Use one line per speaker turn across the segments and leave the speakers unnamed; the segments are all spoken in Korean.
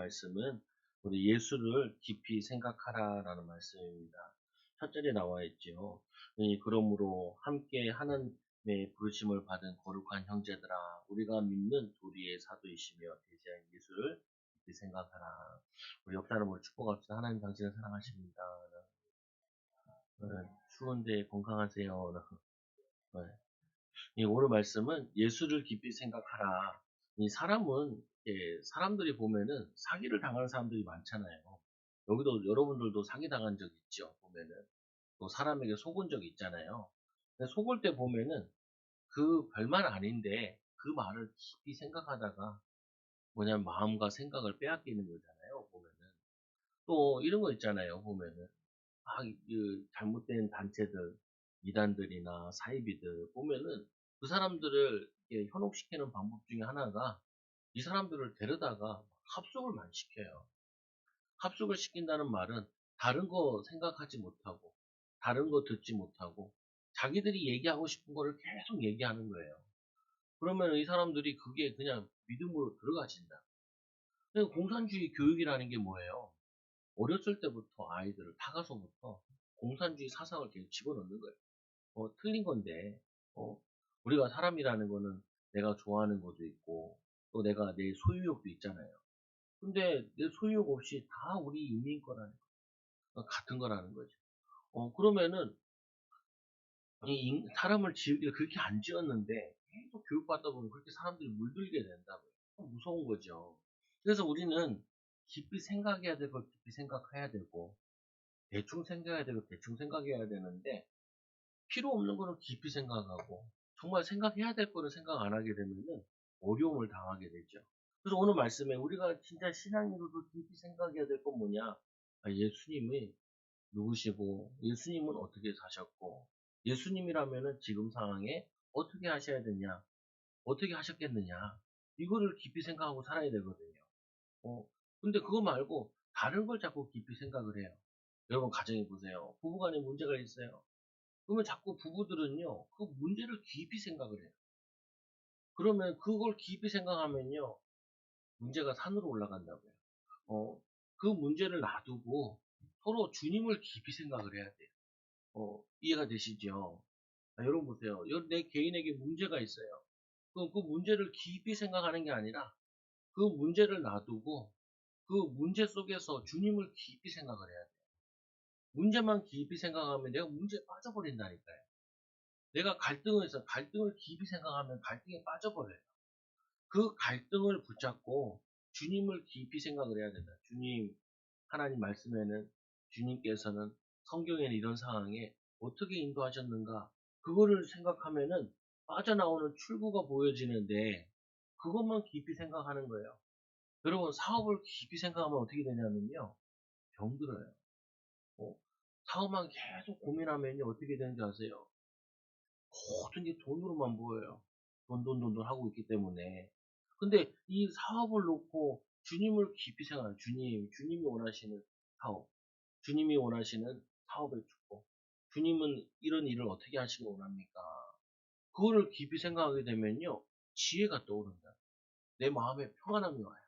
말씀은 우리 예수를 깊이 생각하라라는 말씀입니다. 첫 절에 나와 있죠. 그러므로 함께 하나님의 부르심을 받은 거룩한 형제들아, 우리가 믿는 도리의 사도이시며 대지한 예수를 깊이 생각하라. 우리 옆 사람을 축복합시다. 하나님 당신을 사랑하십니다. 네, 추운데 건강하세요. 네. 이 오늘 말씀은 예수를 깊이 생각하라. 이 사람은 사람들이 보면은 사기를 당하는 사람들이 많잖아요. 여기도 여러분들도 사기 당한 적 있죠. 보면은 또 사람에게 속은 적 있잖아요. 근데 속을 때 보면은 그 별말 아닌데 그 말을 깊이 생각하다가 뭐냐면 마음과 생각을 빼앗기는 거잖아요. 보면은 또 이런 거 있잖아요. 보면은 그 잘못된 단체들, 이단들이나 사이비들 보면은 그 사람들을 이렇게 현혹시키는 방법 중에 하나가 이 사람들을 데려다가 합숙을 많이 시켜요. 합숙을 시킨다는 말은 다른 거 생각하지 못하고, 다른 거 듣지 못하고, 자기들이 얘기하고 싶은 거를 계속 얘기하는 거예요. 그러면 이 사람들이 그게 그냥 믿음으로 들어가진다. 공산주의 교육이라는 게 뭐예요? 어렸을 때부터 아이들을 타가서부터 공산주의 사상을 계속 집어넣는 거예요. 틀린 건데, 어, 우리가 사람이라는 거는 내가 좋아하는 것도 있고, 또 내가 내 소유욕도 있잖아요. 근데 내 소유욕 없이 다 우리 인민 거라는 거, 같은 거라는 거죠. 그러면은, 사람을 지으기를 그렇게 안 지었는데, 계속 교육받다 보면 그렇게 사람들이 물들게 된다고요. 무서운 거죠. 그래서 우리는 깊이 생각해야 될 걸 깊이 생각해야 되고, 대충 생각해야 되고 대충 생각해야 되는데 필요 없는 거는 깊이 생각하고 정말 생각해야 될 거를 생각 안 하게 되면은 어려움을 당하게 되죠. 그래서 오늘 말씀에 우리가 진짜 신앙으로도 깊이 생각해야 될 건 뭐냐? 예수님이 누구시고 예수님은 어떻게 사셨고 예수님이라면은 지금 상황에 어떻게 하셔야 되냐? 어떻게 하셨겠느냐? 이거를 깊이 생각하고 살아야 되거든요. 어, 근데 그거 말고 다른 걸 자꾸 깊이 생각을 해요. 여러분 가정해 보세요. 부부간에 문제가 있어요. 그러면 자꾸 부부들은요, 그 문제를 깊이 생각을 해요. 그러면 그걸 깊이 생각하면요, 문제가 산으로 올라간다고요. 어, 그 문제를 놔두고 서로 주님을 깊이 생각을 해야 돼요. 이해가 되시죠? 여러분 보세요. 내 개인에게 문제가 있어요. 그럼 그 문제를 깊이 생각하는 게 아니라 그 문제를 놔두고 그 문제 속에서 주님을 깊이 생각을 해야 돼요. 문제만 깊이 생각하면 내가 문제에 빠져버린다니까요. 내가 갈등을 깊이 생각하면 갈등에 빠져버려요. 그 갈등을 붙잡고 주님을 깊이 생각을 해야 된다. 주님, 하나님 말씀에는 주님께서는 성경에는 이런 상황에 어떻게 인도하셨는가? 그거를 생각하면은 빠져나오는 출구가 보여지는데 그것만 깊이 생각하는 거예요. 여러분 사업을 깊이 생각하면 어떻게 되냐면요. 병들어요. 어, 사업만 계속 고민하면요. 어떻게 되는지 아세요? 모든 게 돈으로만 보여요. 돈 하고 있기 때문에. 근데 이 사업을 놓고 주님을 깊이 생각하는 주님이 원하시는 사업, 주님이 원하시는 사업의 축복, 주님은 이런 일을 어떻게 하시길 원합니까? 그거를 깊이 생각하게 되면요, 지혜가 떠오른다. 내 마음에 평안함이 와요.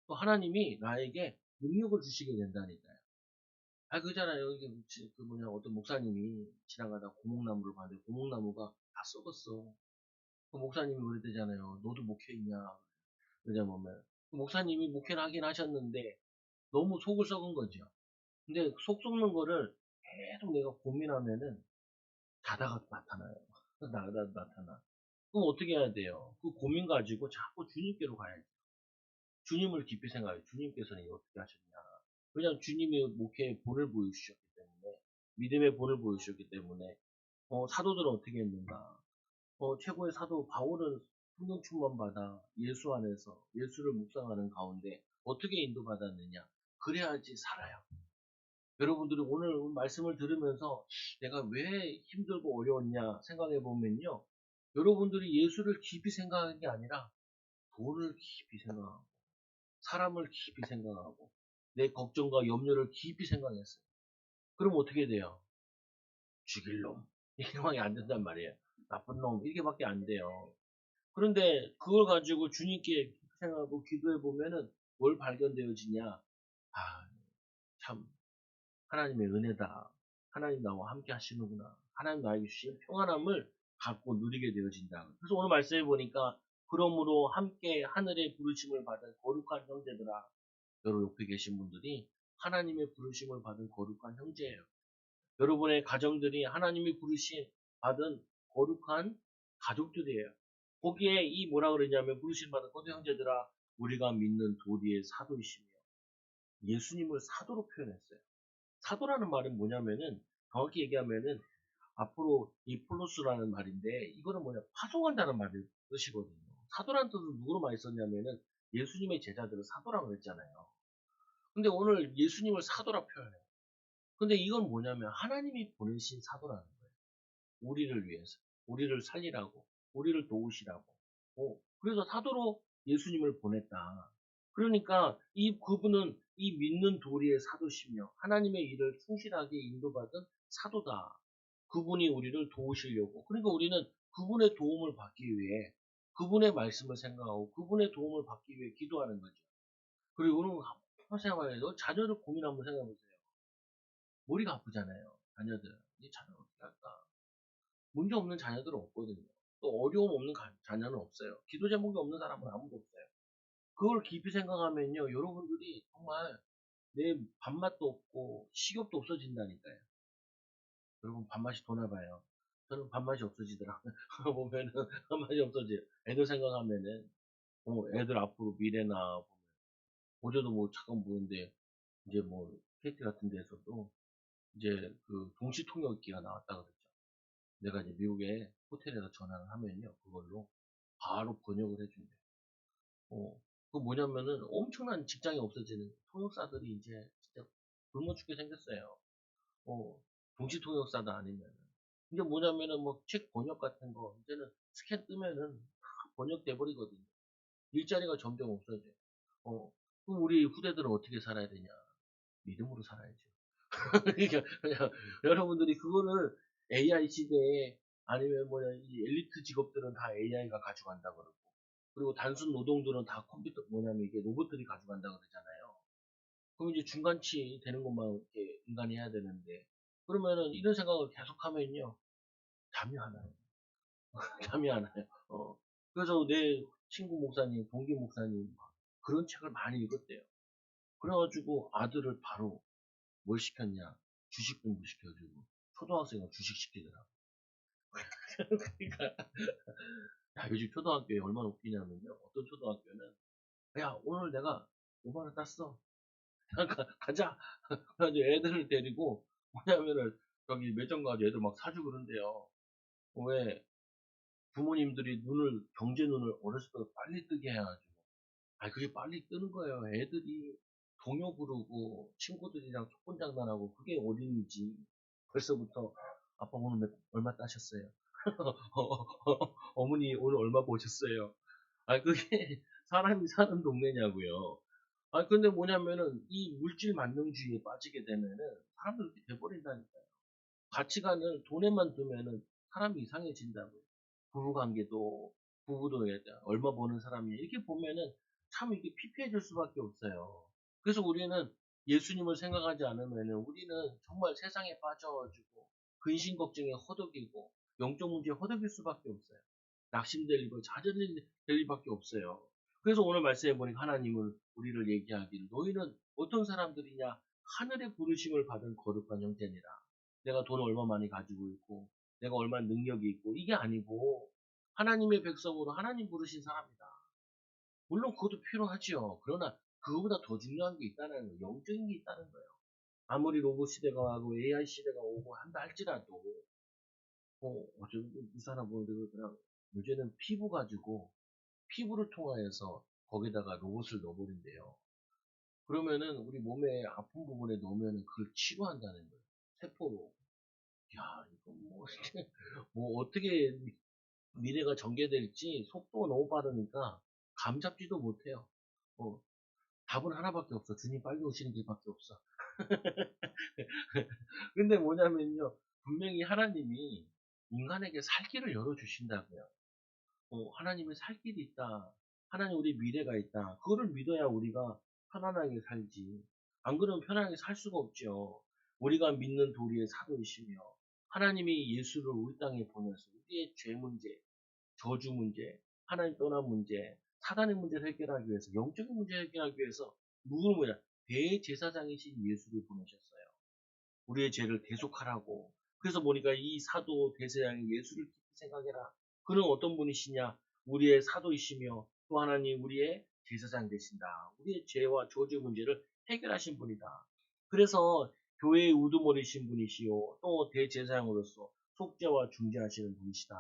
또 하나님이 나에게 능력을 주시게 된다니까요. 그잖아요. 이게 어떤 목사님이 지나가다 고목나무를 봤는데 고목나무가 다 썩었어. 그 목사님이 그랬대잖아요. 너도 목회있냐? 왜냐면 그 목사님이 목회를 하긴 하셨는데 너무 속을 썩은 거죠. 근데 속 썩는 거를 계속 내가 고민하면은 자다가 나타나요. 나타나. 그럼 어떻게 해야 돼요? 그 고민 가지고 자꾸 주님께로 가야죠. 주님을 깊이 생각해요. 주님께서는 이거 어떻게 하셨냐. 왜냐면 주님이 목회의 본을 보여주셨기 때문에, 믿음의 본을 보여주셨기 때문에, 사도들은 어떻게 했는가. 최고의 사도 바울은 성령 충만받아 예수 안에서 예수를 묵상하는 가운데 어떻게 인도받았느냐. 그래야지 살아요. 여러분들이 오늘 말씀을 들으면서 내가 왜 힘들고 어려웠냐 생각해 보면요. 여러분들이 예수를 깊이 생각하는 게 아니라 돈을 깊이 생각하고 사람을 깊이 생각하고 내 걱정과 염려를 깊이 생각했어요. 그럼 어떻게 돼요? 죽일 놈. 이렇게밖에 안 된단 말이에요. 나쁜 놈. 이렇게밖에 안 돼요. 그런데 그걸 가지고 주님께 생각하고 기도해 보면은 뭘 발견되어지냐? 아, 참 하나님의 은혜다. 하나님 나와 함께 하시는구나. 하나님 나에게 주신 평안함을 갖고 누리게 되어진다. 그래서 오늘 말씀해 보니까 그러므로 함께 하늘의 부르심을 받은 거룩한 형제들아. 여러분 옆에 계신 분들이 하나님의 부르심을 받은 거룩한 형제예요. 여러분의 가정들이 하나님이 부르심 받은 거룩한 가족들이에요. 거기에 이 뭐라 그러냐면 부르심 받은 거룩 형제들아 우리가 믿는 도리의 사도이시며 예수님을 사도로 표현했어요. 사도라는 말은 뭐냐면은 정확히 얘기하면은 앞으로 이 폴로스라는 말인데 이거는 뭐냐 파송한다는 말을 뜻이거든요. 사도라는 뜻을 누구로 많이 썼냐면은 예수님의 제자들을 사도라고 그랬잖아요. 근데 오늘 예수님을 사도라 표현해요. 근데 이건 뭐냐면 하나님이 보내신 사도라는 거예요. 우리를 위해서, 우리를 살리라고, 우리를 도우시라고. 그래서 사도로 예수님을 보냈다. 그러니까 이 그분은 이 믿는 도리의 사도시며 하나님의 일을 충실하게 인도받은 사도다. 그분이 우리를 도우시려고. 그러니까 우리는 그분의 도움을 받기 위해 그분의 말씀을 생각하고 그분의 도움을 받기 위해 기도하는 거죠. 그리고 오늘 한번 생각해봐요. 자녀를 고민 한번 생각해보세요. 머리가 아프잖아요. 자녀들. 이 자녀 어떻게 할까? 문제 없는 자녀들은 없거든요. 또 어려움 없는 자녀는 없어요. 기도 제목이 없는 사람은 아무도 없어요. 그걸 깊이 생각하면요. 여러분들이 정말 내 밥맛도 없고 식욕도 없어진다니까요. 여러분 밥맛이 도나봐요. 저는 밥맛이 없어지더라고요. 보면은 밥맛이 없어져요. 애들 생각하면은 애들 앞으로 미래나 보면 어제도 뭐 잠깐 보는데 이제 뭐 KT 같은 데서도 이제 그 동시 통역기가 나왔다 그랬죠. 내가 이제 미국에 호텔에서 전화를 하면요. 그걸로 바로 번역을 해준대요. 그 뭐냐면은 엄청난 직장이 없어지는 통역사들이 이제 진짜 굶어 죽게 생겼어요. 어, 동시 통역사도 아니면은. 이제 뭐냐면은 뭐 책 번역 같은 거 이제는 스캔 뜨면은 다 번역돼 버리거든요. 일자리가 점점 없어져요. 그럼 우리 후대들은 어떻게 살아야 되냐? 믿음으로 살아야죠. 그러니까 그냥 여러분들이 그거를 AI 시대에 아니면 뭐냐 이 엘리트 직업들은 다 AI가 가져간다 그러고 그리고 단순 노동들은 다 컴퓨터 뭐냐면 이게 로봇들이 가져간다 그러잖아요. 그럼 이제 중간치 되는 것만 이렇게 인간이 해야 되는데 그러면은 이런 생각을 계속하면요 잠이 안 와요. 잠이 안 와요. 그래서 내 친구 목사님, 동기 목사님 막 그런 책을 많이 읽었대요. 그래가지고 아들을 바로 뭘 시켰냐 주식 공부시켜주고 초등학생은 주식 시키더라고. 그러니까 야 요즘 초등학교에 얼마나 웃기냐면요. 어떤 초등학교는 야 오늘 내가 5만 원 땄어. 가자. 그래가지고 애들을 데리고 뭐냐면은 저기 매점 가서 애들 막 사주고 그런대요. 왜 부모님들이 경제 눈을 어렸을 때 빨리 뜨게 해가지고. 그게 빨리 뜨는 거예요. 애들이 동요 부르고 친구들이랑 촛불 장난하고 그게 어린이지. 벌써부터 아빠 오늘 얼마 따셨어요? 어머니 오늘 얼마 보셨어요? 그게 사람이 사는 동네냐고요. 근데 뭐냐면은 이 물질 만능주의에 빠지게 되면은 사람들 이렇게 돼버린다니까요. 가치관을 돈에만 두면은 사람이 이상해진다고요. 부부관계도 부부도 얼마 버는 사람이 이렇게 보면은 참 이게 피폐해질 수밖에 없어요. 그래서 우리는 예수님을 생각하지 않으면은 우리는 정말 세상에 빠져가지고 근심 걱정에 허덕이고 영적 문제에 허덕일 수밖에 없어요. 낙심될 일, 좌절될 일밖에 없어요. 그래서 오늘 말씀해 보니까 하나님은 우리를 얘기하기를 너희는 어떤 사람들이냐 하늘의 부르심을 받은 거룩한 형제니라. 내가 돈을 얼마 많이 가지고 있고 내가 얼마나 능력이 있고 이게 아니고 하나님의 백성으로 하나님 부르신 사람이다. 물론 그것도 필요하지요. 그러나 그거보다 더 중요한 게 있다는 거예요. 영적인 게 있다는 거예요. 아무리 로봇 시대가 하고 AI 시대가 오고 한다 할지라도 어쩌면 이 사람 보는데 그러더라고요. 요새는 피부 가지고 피부를 통하여서 거기다가 로봇을 넣어버린대요. 그러면은 우리 몸의 아픈 부분에 넣으면 그걸 치료한다는 거예요. 세포로. 야, 이거 뭐, 뭐 어떻게 미래가 전개될지 속도가 너무 빠르니까 감 잡지도 못해요. 어, 답은 하나밖에 없어. 주님 빨리 오시는 길밖에 없어. 근데 뭐냐면요. 분명히 하나님이 인간에게 살 길을 열어주신다고요. 하나님의 살 길이 있다. 하나님 우리 미래가 있다. 그거를 믿어야 우리가 편안하게 살지. 안 그러면 편안하게 살 수가 없죠. 우리가 믿는 도리의 사도이시며 하나님이 예수를 우리 땅에 보내서 우리의 죄 문제, 저주 문제, 하나님 떠난 문제, 사단의 문제를 해결하기 위해서, 영적인 문제를 해결하기 위해서 누구를 뭐냐? 대제사장이신 예수를 보내셨어요. 우리의 죄를 대속하라고. 그래서 보니까 이 사도 대제사장이 예수를 깊이 생각해라. 그는 어떤 분이시냐? 우리의 사도이시며 또 하나님 우리의 제사장 되신다. 우리의 죄와 저주 문제를 해결하신 분이다. 그래서 교회의 우두머리신 분이시요. 또 대제사장으로서 속죄와 중재하시는 분이시다.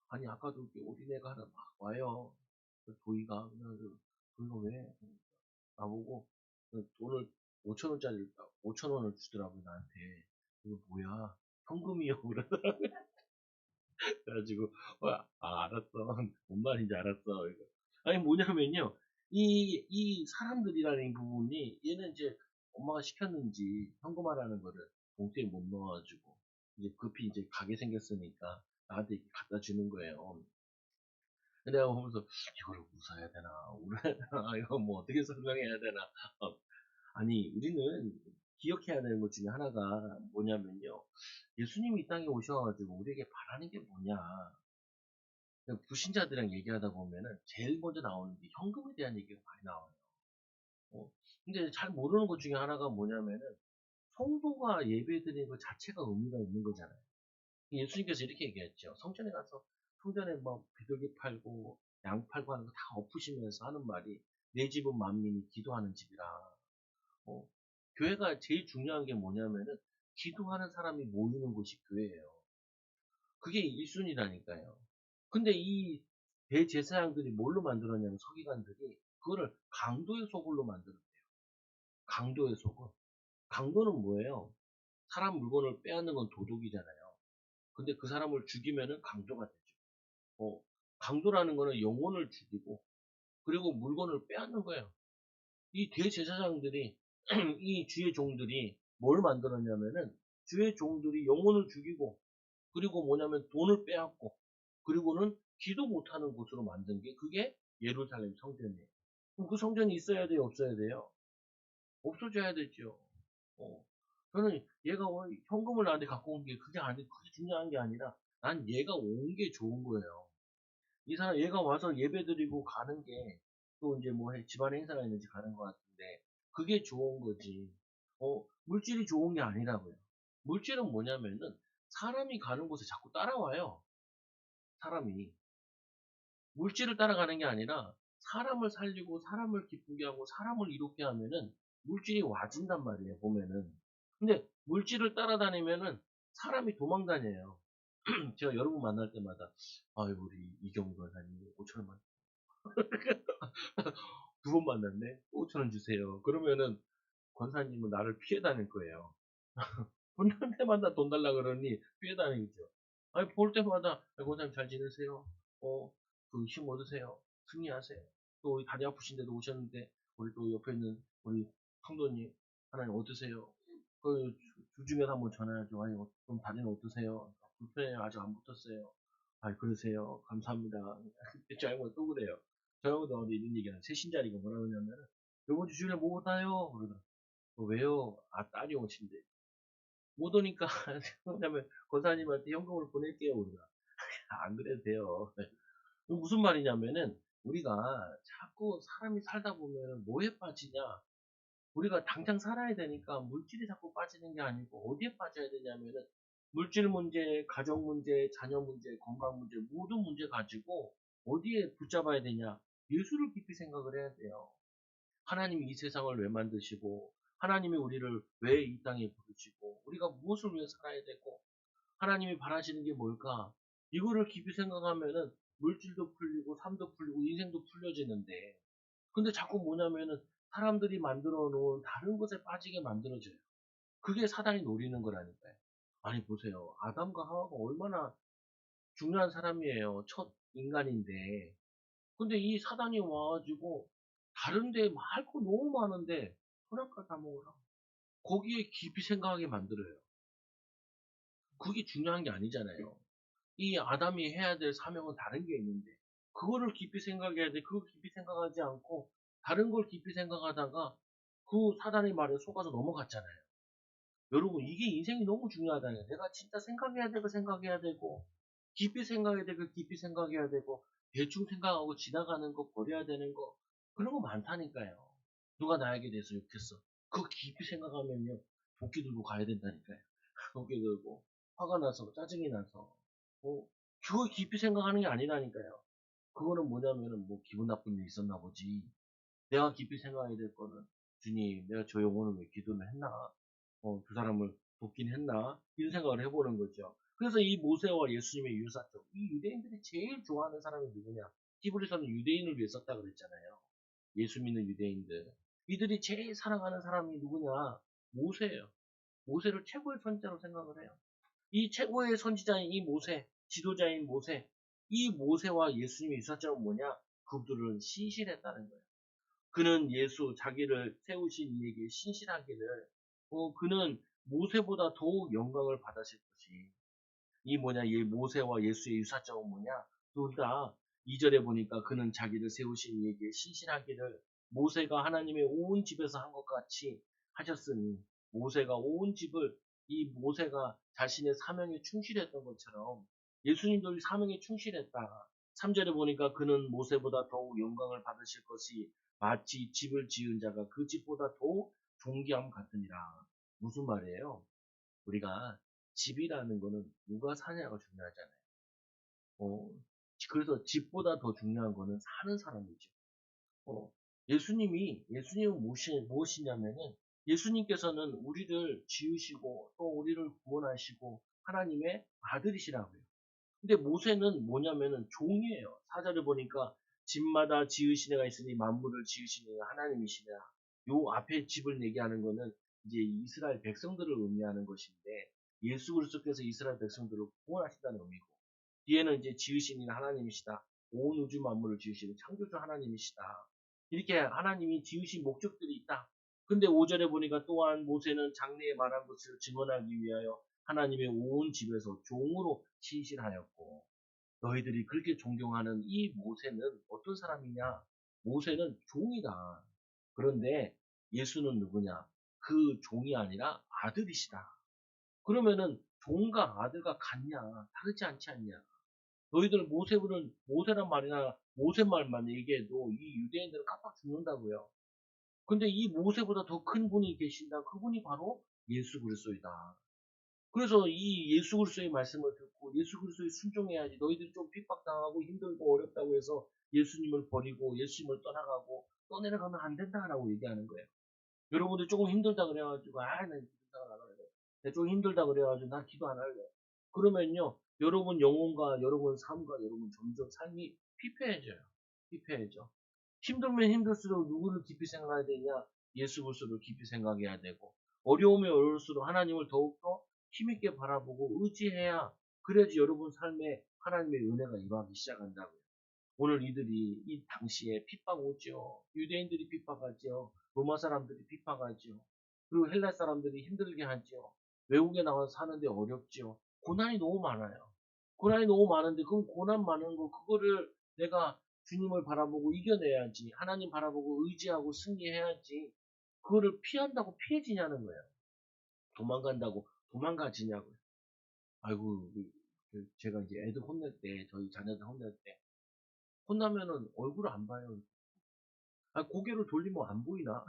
아니 아까도 이렇게 어린애가 하나 막 와요. 그 도희가 도희가 왜 나보고 돈을 5천 원짜리 5천 원을 주더라고요 나한테. 이거 뭐야? 현금이요 그러더라고요. 그래가지고 알았어. 뭔 말인지 알았어. 이거. 아니 뭐냐면요. 이 사람들이라는 이 부분이 얘는 이제 엄마가 시켰는지 현금화라는 거를 봉투에 못 넣어가지고 이제 급히 이제 가게 생겼으니까 나한테 이렇게 갖다 주는 거예요. 내가 보면서 이거를 웃어야 되나 울어야 되나 이거 뭐 어떻게 설명해야 되나. 아니 우리는 기억해야 되는 것 중에 하나가 뭐냐면요. 예수님이 이 땅에 오셔가지고 우리에게 바라는 게 뭐냐. 불신자들이랑 얘기하다 보면은 제일 먼저 나오는 게 현금에 대한 얘기가 많이 나와요. 어, 근데 잘 모르는 것 중에 하나가 뭐냐면은 성도가 예배 드리는 것 자체가 의미가 있는 거잖아요. 예수님께서 이렇게 얘기했죠. 성전에 가서 성전에 뭐 비둘기 팔고 양 팔고 하는 거 다 엎으시면서 하는 말이 내 집은 만민이 기도하는 집이라. 어, 교회가 제일 중요한 게 뭐냐면은 기도하는 사람이 모이는 곳이 교회예요. 그게 1순위라니까요. 근데 이 대제사장들이 뭘로 만들었냐면 서기관들이 그거를 강도의 소굴로 만들었대요. 강도의 소굴. 강도는 뭐예요? 사람 물건을 빼앗는 건 도둑이잖아요. 근데 그 사람을 죽이면은 강도가 되죠. 어, 강도라는 거는 영혼을 죽이고 그리고 물건을 빼앗는 거예요. 이 대제사장들이 이 주의 종들이 뭘 만들었냐면은 주의 종들이 영혼을 죽이고 그리고 뭐냐면 돈을 빼앗고 그리고는 기도 못하는 곳으로 만든 게 그게 예루살렘 성전이에요. 그럼 그 성전이 있어야 돼요, 없어야 돼요? 없어져야 되죠. 어. 저는 얘가 현금을 나한테 갖고 온 게 그게 중요한 게 아니라 난 얘가 온 게 좋은 거예요. 이 사람 얘가 와서 예배드리고 가는 게 또 이제 뭐 집안 행사가 있는지 가는 것 같은데 그게 좋은 거지. 물질이 좋은 게 아니라고요. 물질은 뭐냐면은 사람이 가는 곳에 자꾸 따라와요. 사람이. 물질을 따라가는 게 아니라 사람을 살리고 사람을 기쁘게 하고 사람을 이롭게 하면은 물질이 와준단 말이에요, 보면은. 근데 물질을 따라다니면은 사람이 도망 다녀요. 제가 여러분 만날 때마다 아유 우리 이경우 권사님 5천 원만 두 번 만났네 5천 원 주세요. 그러면은 권사님은 나를 피해 다닐 거예요. 볼 때마다 돈 달라 그러니 피해 다니죠. 아니 볼 때마다 권사님 잘 지내세요. 힘 얻으세요. 승리하세요. 또 다리 아프신데도 오셨는데 우리 또 옆에 있는 우리 성도님 하나님 어떠세요? 그 주중에 한번 전화하죠. 아니 좀 다리는 어떠세요? 불편해요. 아직 안 붙었어요. 아 그러세요. 감사합니다. 저 형은 또 그래요. 저 형도 어디 이런 얘기는 새신자리가 뭐라 그러냐면은 이번 주 주일에 뭐 오나요? 그러더라. 왜요? 딸이 오신대. 못 오니까 왜냐면 권사님한테 현금을 보낼게요. 그러더라. 안 그래도 돼요. 무슨 말이냐면은 우리가 자꾸 사람이 살다 보면 뭐에 빠지냐? 우리가 당장 살아야 되니까 물질이 자꾸 빠지는 게 아니고 어디에 빠져야 되냐면은 물질 문제, 가정 문제, 자녀 문제, 건강 문제 모든 문제 가지고 어디에 붙잡아야 되냐? 예수를 깊이 생각을 해야 돼요. 하나님이 이 세상을 왜 만드시고 하나님이 우리를 왜 이 땅에 부르시고 우리가 무엇을 위해 살아야 되고 하나님이 바라시는 게 뭘까? 이거를 깊이 생각하면은 물질도 풀리고 삶도 풀리고 인생도 풀려지는데 근데 자꾸 뭐냐면은 사람들이 만들어 놓은 다른 것에 빠지게 만들어져요. 그게 사단이 노리는 거라니까요. 아니 보세요. 아담과 하와가 얼마나 중요한 사람이에요. 첫 인간인데. 근데 이 사단이 와가지고 다른데 할 거 너무 많은데 선악과 다 먹으라. 거기에 깊이 생각하게 만들어요. 그게 중요한 게 아니잖아요. 이 아담이 해야 될 사명은 다른 게 있는데 그거를 깊이 생각해야 돼. 그걸 깊이 생각하지 않고 다른 걸 깊이 생각하다가 그 사단의 말에 속아서 넘어갔잖아요. 여러분, 이게 인생이 너무 중요하다요. 내가 진짜 생각해야 될 거 생각해야 되고, 깊이 생각해야 될 거 깊이 생각해야 되고, 대충 생각하고 지나가는 거 버려야 되는 거, 그런 거 많다니까요. 누가 나에게 대해서 욕했어. 그거 깊이 생각하면요, 도끼 들고 가야 된다니까요. 도끼 들고, 화가 나서, 짜증이 나서, 그거 깊이 생각하는 게 아니라니까요. 그거는 뭐냐면은, 뭐, 기분 나쁜 일 있었나 보지. 내가 깊이 생각해야 될 거는, 주님, 내가 저 영혼을 왜 기도를 했나? 그 사람을 돕긴 했나? 이런 생각을 해보는 거죠. 그래서 이 모세와 예수님의 유사점, 이 유대인들이 제일 좋아하는 사람이 누구냐? 히브리서는 유대인을 위해 썼다 그랬잖아요. 예수 믿는 유대인들. 이들이 제일 사랑하는 사람이 누구냐? 모세예요. 모세를 최고의 선지자로 생각을 해요. 이 최고의 선지자인 이 모세, 지도자인 모세, 이 모세와 예수님의 유사점은 뭐냐? 그들은 신실했다는 거예요. 그는 자기를 세우신 이에게 신실하기를, 그는 모세보다 더욱 영광을 받으실 것이. 이 뭐냐, 이 모세와 예수의 유사점은 뭐냐? 둘 다 2절에 보니까 그는 자기를 세우신 이에게 신실하기를 모세가 하나님의 온 집에서 한 것 같이 하셨으니, 모세가 온 집을, 이 모세가 자신의 사명에 충실했던 것처럼 예수님도 이 사명에 충실했다. 3절에 보니까 그는 모세보다 더욱 영광을 받으실 것이 마치 집을 지은 자가 그 집보다 더욱 존귀함 같으니라. 무슨 말이에요? 우리가 집이라는 거는 누가 사냐가 중요하잖아요. 어, 그래서 집보다 더 중요한 거는 사는 사람이죠. 어, 예수님은 무엇이냐면은, 예수님께서는 우리를 지으시고, 또 우리를 구원하시고, 하나님의 아들이시라고요. 근데 모세는 뭐냐면은 종이에요. 사절을 보니까 집마다 지으신 애가 있으니 만물을 지으신 애가 하나님이시라. 요 앞에 집을 얘기하는 거는 이제 이스라엘 백성들을 의미하는 것인데, 예수 그리스도께서 이스라엘 백성들을 구원하신다는 의미고, 뒤에는 이제 지으신 이는 하나님이시다. 온 우주 만물을 지으시는 창조주 하나님이시다. 이렇게 하나님이 지으신 목적들이 있다. 근데 5절에 보니까 또한 모세는 장래에 말한 것을 증언하기 위하여 하나님의 온 집에서 종으로 신실하였고, 너희들이 그렇게 존경하는 이 모세는 어떤 사람이냐? 모세는 종이다. 그런데 예수는 누구냐? 그 종이 아니라 아들이시다. 그러면은 종과 아들과 같냐? 다르지 않지 않냐? 너희들 모세란 말이나 모세 말만 얘기해도 이 유대인들은 깜빡 죽는다고요. 근데 이 모세보다 더 큰 분이 계신다. 그분이 바로 예수 그리스도이다. 그래서 이 예수 그리스도의 말씀을 듣고 예수 그리스도에 순종해야지. 너희들이 좀 핍박당하고 힘들고 어렵다고 해서 예수님을 버리고 예수님을 떠나가고 떠내려가면 안 된다라고 얘기하는 거예요. 여러분들 조금 힘들다 그래가지고 나 기도가 안 할래. 내가 좀 힘들다 그래가지고 나 기도 안 할래. 그러면요, 여러분 영혼과 여러분 삶과 여러분 점점 삶이 피폐해져요. 피폐해져. 힘들면 힘들수록 누구를 깊이 생각해야 되냐? 예수 그리스도를 깊이 생각해야 되고, 어려우면 어려울수록 하나님을 더욱더 힘있게 바라보고 의지해야, 그래야지 여러분 삶에 하나님의 은혜가 임하기 시작한다고요. 오늘 이들이 이 당시에 핍박오죠. 유대인들이 핍박하죠. 로마 사람들이 핍박하죠. 그리고 헬라 사람들이 힘들게 하죠. 외국에 나와서 사는데 어렵죠. 고난이 너무 많아요. 고난이 너무 많은데 그 고난 많은 거 그거를 내가 주님을 바라보고 이겨내야지. 하나님 바라보고 의지하고 승리해야지. 그거를 피한다고 피해지냐는 거예요. 도망간다고 도망가지냐고요. 아이고, 제가 이제 애들 혼낼 때, 저희 자녀들 혼낼 때 혼나면은 얼굴을 안 봐요. 고개를 돌리면 안 보이나?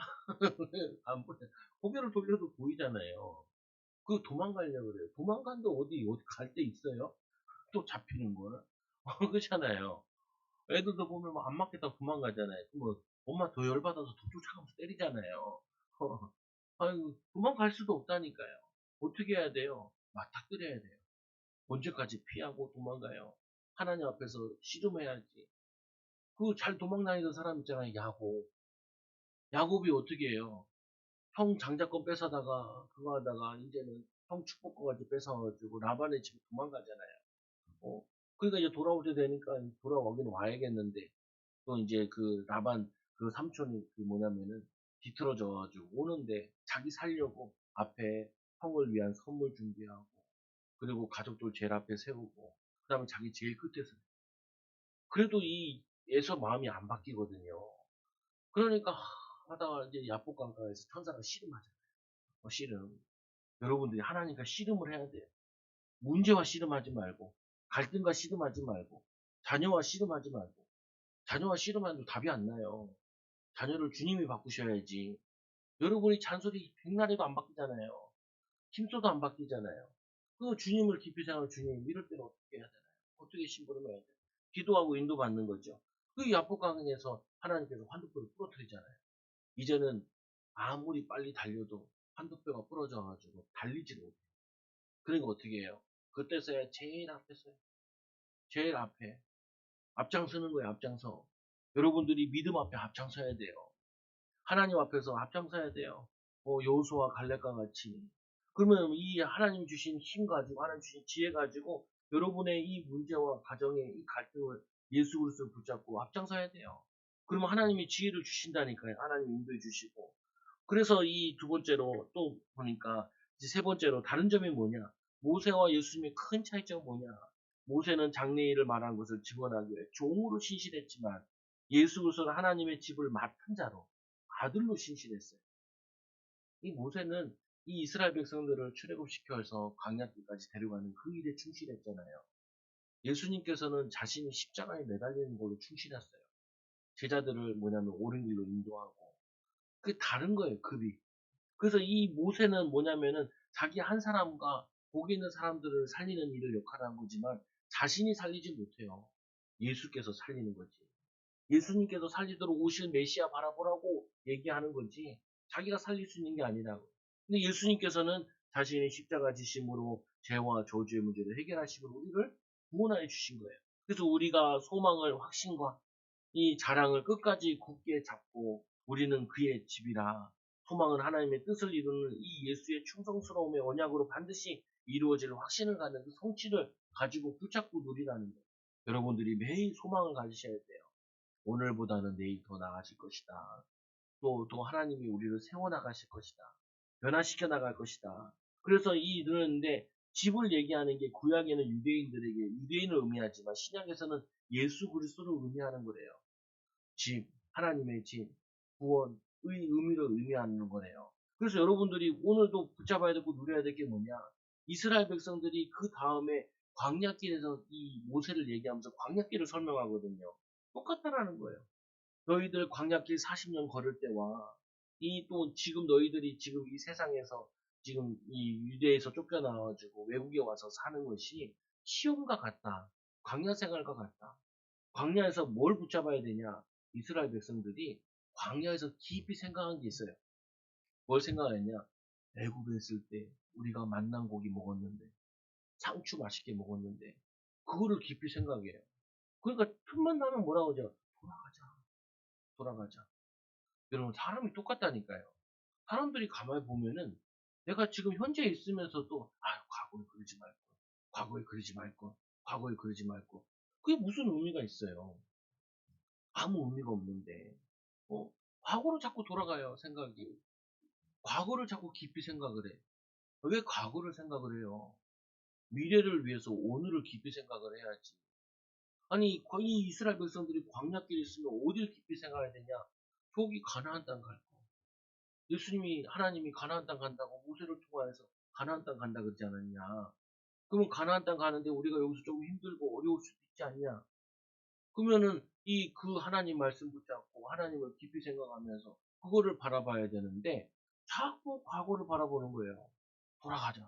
안 보여. 고개를 돌려도 보이잖아요. 그 도망가려고 그래요. 도망간다 어디 갈 데 있어요? 또 잡히는 걸. 그렇잖아요. 애들도 보면 뭐 안 맞겠다 도망가잖아요. 뭐 엄마 더 열받아서 더 쫓아가면서 때리잖아요. 아유, 도망갈 수도 없다니까요. 어떻게 해야 돼요? 맞닥뜨려야 돼요. 언제까지 피하고 도망가요? 하나님 앞에서 씨름해야지. 그 잘 도망다니던 사람 있잖아요. 야곱이 어떻게 해요? 형 장자권 뺏어다가 그거 하다가 이제는 형 축복권까지 뺏어가지고 라반의 집에 도망가잖아요. 어, 그러니까 이제 돌아올 때 되니까 돌아오긴 와야겠는데 또 이제 그 라반 그 삼촌이 그 뭐냐면은 뒤틀어져가지고 오는데 자기 살려고 앞에 형을 위한 선물 준비하고 그리고 가족들 제일 앞에 세우고 그 다음에 자기 제일 끝에서 그래도 이 에서 마음이 안 바뀌거든요. 그러니까 하다가 이제 야복강가에서 천사가 씨름하잖아요. 씨름. 여러분들이 하나님과 씨름을 해야 돼요. 문제와 씨름하지 말고, 갈등과 씨름하지 말고, 자녀와 씨름하지 말고, 자녀와 씨름하면 답이 안 나요. 자녀를 주님이 바꾸셔야지. 여러분이 잔소리 백날에도 안 바뀌잖아요. 힘써도 안 바뀌잖아요. 그 주님을 깊이 생각하면 주님 이럴 때는 어떻게 해야 되나요? 어떻게 심부름해야 돼요? 기도하고 인도받는 거죠. 그 야복강에서 하나님께서 환도뼈를 부러뜨리잖아요. 이제는 아무리 빨리 달려도 환도뼈가 부러져가지고 달리지를 못해요. 그러니까 어떻게 해요? 그때서야 제일 앞에 서요. 제일 앞에. 앞장서는 거예요, 앞장서. 여러분들이 믿음 앞에 앞장서야 돼요. 하나님 앞에서 앞장서야 돼요. 여호수아 갈렙과 같이. 그러면 이 하나님 주신 힘 가지고, 하나님 주신 지혜 가지고 여러분의 이 문제와 가정의 이 갈등을 예수 그리스도를 붙잡고 앞장서야 돼요. 그러면 하나님이 지혜를 주신다니까요. 하나님 인도해 주시고. 그래서 이 두 번째로 또 보니까 이제 세 번째로 다른 점이 뭐냐? 모세와 예수님의 큰 차이점은 뭐냐? 모세는 장래일을 말한 것을 증언하기 위해 종으로 신실했지만 예수 그리스도는 하나님의 집을 맡은 자로 아들로 신실했어요. 이 모세는 이 이스라엘 백성들을 출애굽시켜서 광야길까지 데려가는 그 일에 충실했잖아요. 예수님께서는 자신이 십자가에 매달리는 걸로 충실했어요. 제자들을 뭐냐면 옳은 길로 인도하고. 그게 다른 거예요, 급이. 그래서 이 모세는 뭐냐면은 자기 한 사람과 거기 있는 사람들을 살리는 일을 역할을 한 거지만 자신이 살리지 못해요. 예수께서 살리는 거지. 예수님께서 살리도록 오실 메시아 바라보라고 얘기하는 거지 자기가 살릴 수 있는 게 아니라고. 근데 예수님께서는 자신의 십자가 지심으로 죄와 저주의 문제를 해결하시고 우리를 구원하여 주신 거예요. 그래서 우리가 소망을 확신과 이 자랑을 끝까지 굳게 잡고 우리는 그의 집이라 소망은 하나님의 뜻을 이루는 이 예수의 충성스러움의 언약으로 반드시 이루어질 확신을 갖는 그 성취를 가지고 붙잡고 누리라는 거예요. 여러분들이 매일 소망을 가지셔야 돼요. 오늘보다는 내일 더 나아질 것이다. 또 하나님이 우리를 세워나가실 것이다. 변화시켜 나갈 것이다. 그래서 이 이르는데 집을 얘기하는 게 구약에는 유대인들에게 유대인을 의미하지만 신약에서는 예수 그리스도를 의미하는 거래요. 집, 하나님의 집, 구원의 의미를 의미하는 거네요. 그래서 여러분들이 오늘도 붙잡아야 되고 누려야 될 게 뭐냐? 이스라엘 백성들이 그 다음에 광야길에서 이 모세를 얘기하면서 광야길을 설명하거든요. 똑같다라는 거예요. 너희들 광야길 40년 걸을 때와 이 또 지금 너희들이 지금 이 세상에서 지금 이 유대에서 쫓겨나와가지고 외국에 와서 사는 것이 시험과 같다. 광야 생활과 같다. 광야에서 뭘 붙잡아야 되냐? 이스라엘 백성들이 광야에서 깊이 생각한 게 있어요. 뭘 생각했냐? 애굽에 있을 때 우리가 만난 고기 먹었는데 상추 맛있게 먹었는데 그거를 깊이 생각해요. 그러니까 틈만 나면 뭐라고 하죠? 돌아가자. 돌아가자. 여러분 사람이 똑같다니까요. 사람들이 가만히 보면은 내가 지금 현재 있으면서도 과거에 그러지 말고 과거에 그러지 말고 과거에 그러지 말고 그게 무슨 의미가 있어요. 아무 의미가 없는데 과거로 자꾸 돌아가요 생각이. 과거를 자꾸 깊이 생각을 해. 왜 과거를 생각을 해요? 미래를 위해서 오늘을 깊이 생각을 해야지. 아니 이 이스라엘 백성들이 광야길에 있으면 어딜 깊이 생각해야 되냐? 저기 가나안 땅 갈 거. 예수님이 하나님이 가나안 땅 간다고 모세를 통하여서 가나안 땅 간다 그러지 않았냐? 그러면 가나안 땅 가는데 우리가 여기서 조금 힘들고 어려울 수도 있지 않냐? 그러면은 이 그 하나님 말씀 붙잡고 하나님을 깊이 생각하면서 그거를 바라봐야 되는데 자꾸 과거를 바라보는 거예요. 돌아가자.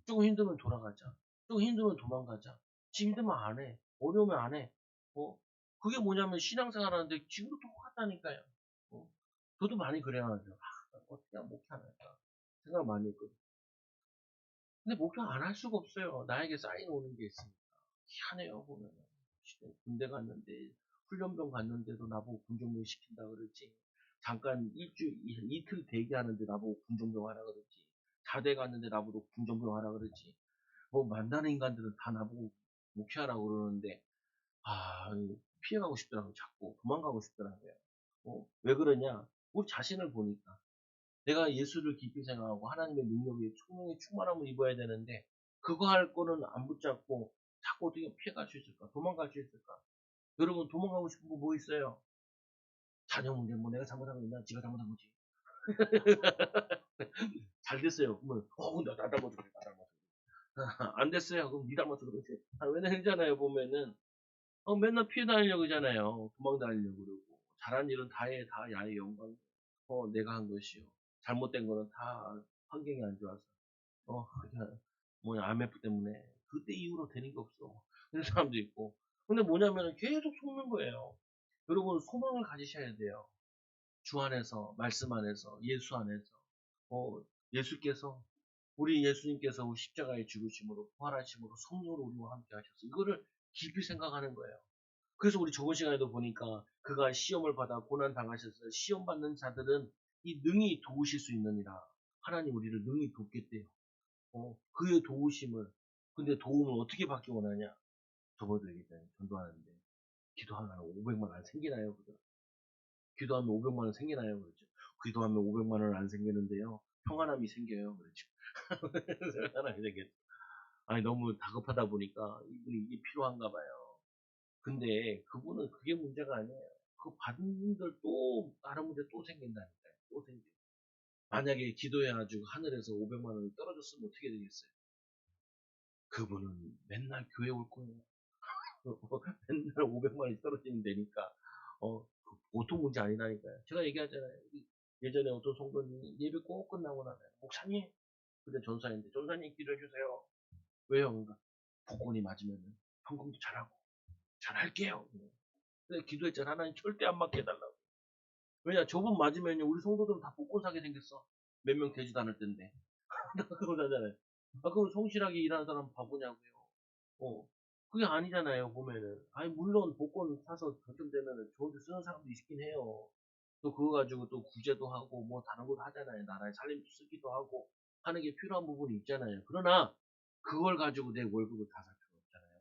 조금 힘들면 돌아가자. 조금 힘들면 도망가자. 지금 힘들면 안 해. 어려우면 안 해. 어? 그게 뭐냐면 신앙생활 하는데 지금도 똑같다니까요. 어? 저도 많이 그래가지고 어떻게 하면 목회 안 할까 생각 많이 했거든요. 근데 목표 안 할 수가 없어요. 나에게 쌓인 오는 게 있으니까. 희한해요, 보면. 군대 갔는데, 훈련병 갔는데도 나보고 군종병 시킨다 그러지. 잠깐 이틀 대기하는데 나보고 군종병 하라 그러지. 자대 갔는데 나보고 군종병 하라 그러지. 뭐 만나는 인간들은 다 나보고 목회하라고 그러는데, 피해가고 싶더라고요, 자꾸. 도망가고 싶더라고요. 왜 그러냐? 우리 자신을 보니까. 내가 예수를 깊이 생각하고 하나님의 능력에 총명의 충만함을 입어야 되는데 그거 할 거는 안 붙잡고 자꾸 어떻게 피해갈 수 있을까? 도망갈 수 있을까? 여러분 도망가고 싶은 거 뭐 있어요? 자녀문제 뭐 내가 잘못한 거 있나? 지가 잘못한 거지. 잘 됐어요. 그러면 나 닮아서 그래, 나 닮아서. 안 됐어요. 그럼 니 닮아서 그러지. 왜냐잖아요 보면은 맨날 피해 다니려고 그러잖아요. 도망 다니려고 그러고. 잘한 일은 다해, 다 야의 영광. 내가 한 것이요. 잘못된 거는 다 환경이 안 좋아서. 그냥, IMF 때문에. 그때 이후로 되는 게 없어. 그런 사람도 있고. 근데 뭐냐면 계속 속는 거예요. 여러분, 소망을 가지셔야 돼요. 주 안에서, 말씀 안에서, 예수 안에서. 예수께서, 우리 예수님께서 우리 십자가에 죽으심으로, 부활하심으로, 성령으로 우리와 함께 하셔서, 이거를 깊이 생각하는 거예요. 그래서 우리 저번 시간에도 보니까 그가 시험을 받아 고난 당하셔서 시험 받는 자들은 이 능히 도우실 수 있느니라. 하나님 우리를 능히 돕겠대요. 그의 도우심을. 근데 도움을 어떻게 받기 원하냐? 저번에도 얘기했잖아요. 전도하는데 기도하면 500만 원 안 생기나요? 그죠? 기도하면 500만 원 생기나요? 그렇죠. 기도하면 500만 원 안 생기는데요. 평안함이 생겨요. 그렇죠. 평안함이 생겼죠. 아니 너무 다급하다 보니까 이분이 이게 필요한가 봐요. 근데 그분은 그게 문제가 아니에요. 그 받은 분들 또 다른 문제 또 생긴다니까요. 또 생겨. 만약에 기도해가지고 하늘에서 500만 원이 떨어졌으면 어떻게 되겠어요? 그분은 맨날 교회 올 거예요. 맨날 500만 원이 떨어지면 되니까 보통 문제 아니라니까요. 제가 얘기하잖아요. 예전에 어떤 성도님이 예배 꼭 끝나고 나면 목사님, 근데 전사인데 전사님 기도해 주세요. 왜요? 그러니까 복권이 맞으면 현금도 잘하고 잘할게요. 근데 기도했잖아. 하나님 절대 안 맞게 해달라고. 왜냐, 저분 맞으면요, 우리 성도들은 다 복권 사게 생겼어. 몇 명 되지도 않을 텐데. 그러잖아요. 그럼 성실하게 일하는 사람 바보냐고요. 어, 그게 아니잖아요, 보면은. 아니, 물론 복권 사서 당첨되면은 좋은 데 쓰는 사람도 있긴 해요. 또 그거 가지고 또 구제도 하고, 뭐 다른 것도 하잖아요. 나라에 살림도 쓰기도 하고, 하는 게 필요한 부분이 있잖아요. 그러나, 그걸 가지고 내 월급을 다 살 필요 없잖아요.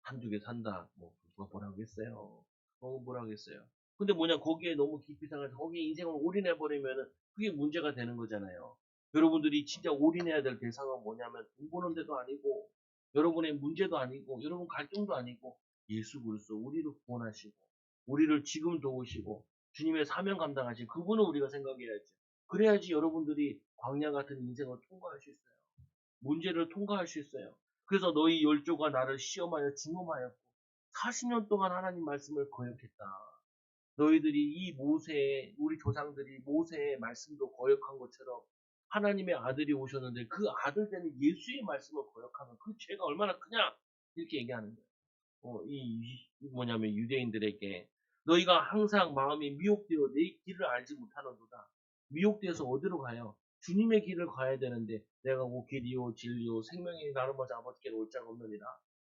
한두 개 산다. 뭐, 누가 뭐라 그랬어요. 뭐라 그랬어요. 근데 뭐냐, 거기에 너무 깊이 생각해서 거기에 인생을 올인해버리면은 그게 문제가 되는 거잖아요. 여러분들이 진짜 올인해야 될 대상은 뭐냐면 돈 버는 데도 아니고, 여러분의 문제도 아니고, 여러분 갈등도 아니고, 예수 그리스도 우리를 구원하시고, 우리를 지금 도우시고, 주님의 사명 감당하신 그분을 우리가 생각해야지. 그래야지 여러분들이 광야 같은 인생을 통과할 수 있어요. 문제를 통과할 수 있어요. 그래서 너희 열조가 나를 시험하여 증험하였고 40년 동안 하나님 말씀을 거역했다. 너희들이 이 모세의 우리 조상들이 모세의 말씀도 거역한 것처럼 하나님의 아들이 오셨는데 그 아들 되는 예수의 말씀을 거역하면 그 죄가 얼마나 크냐 이렇게 얘기하는 거예요. 뭐냐면 유대인들에게 너희가 항상 마음이 미혹되어 내 길을 알지 못하는도다. 미혹되어서 어디로 가요? 주님의 길을 가야 되는데 내가 그 길이요 진리요 생명의 나를 먼저 아버지께로 올 자가 없느니라.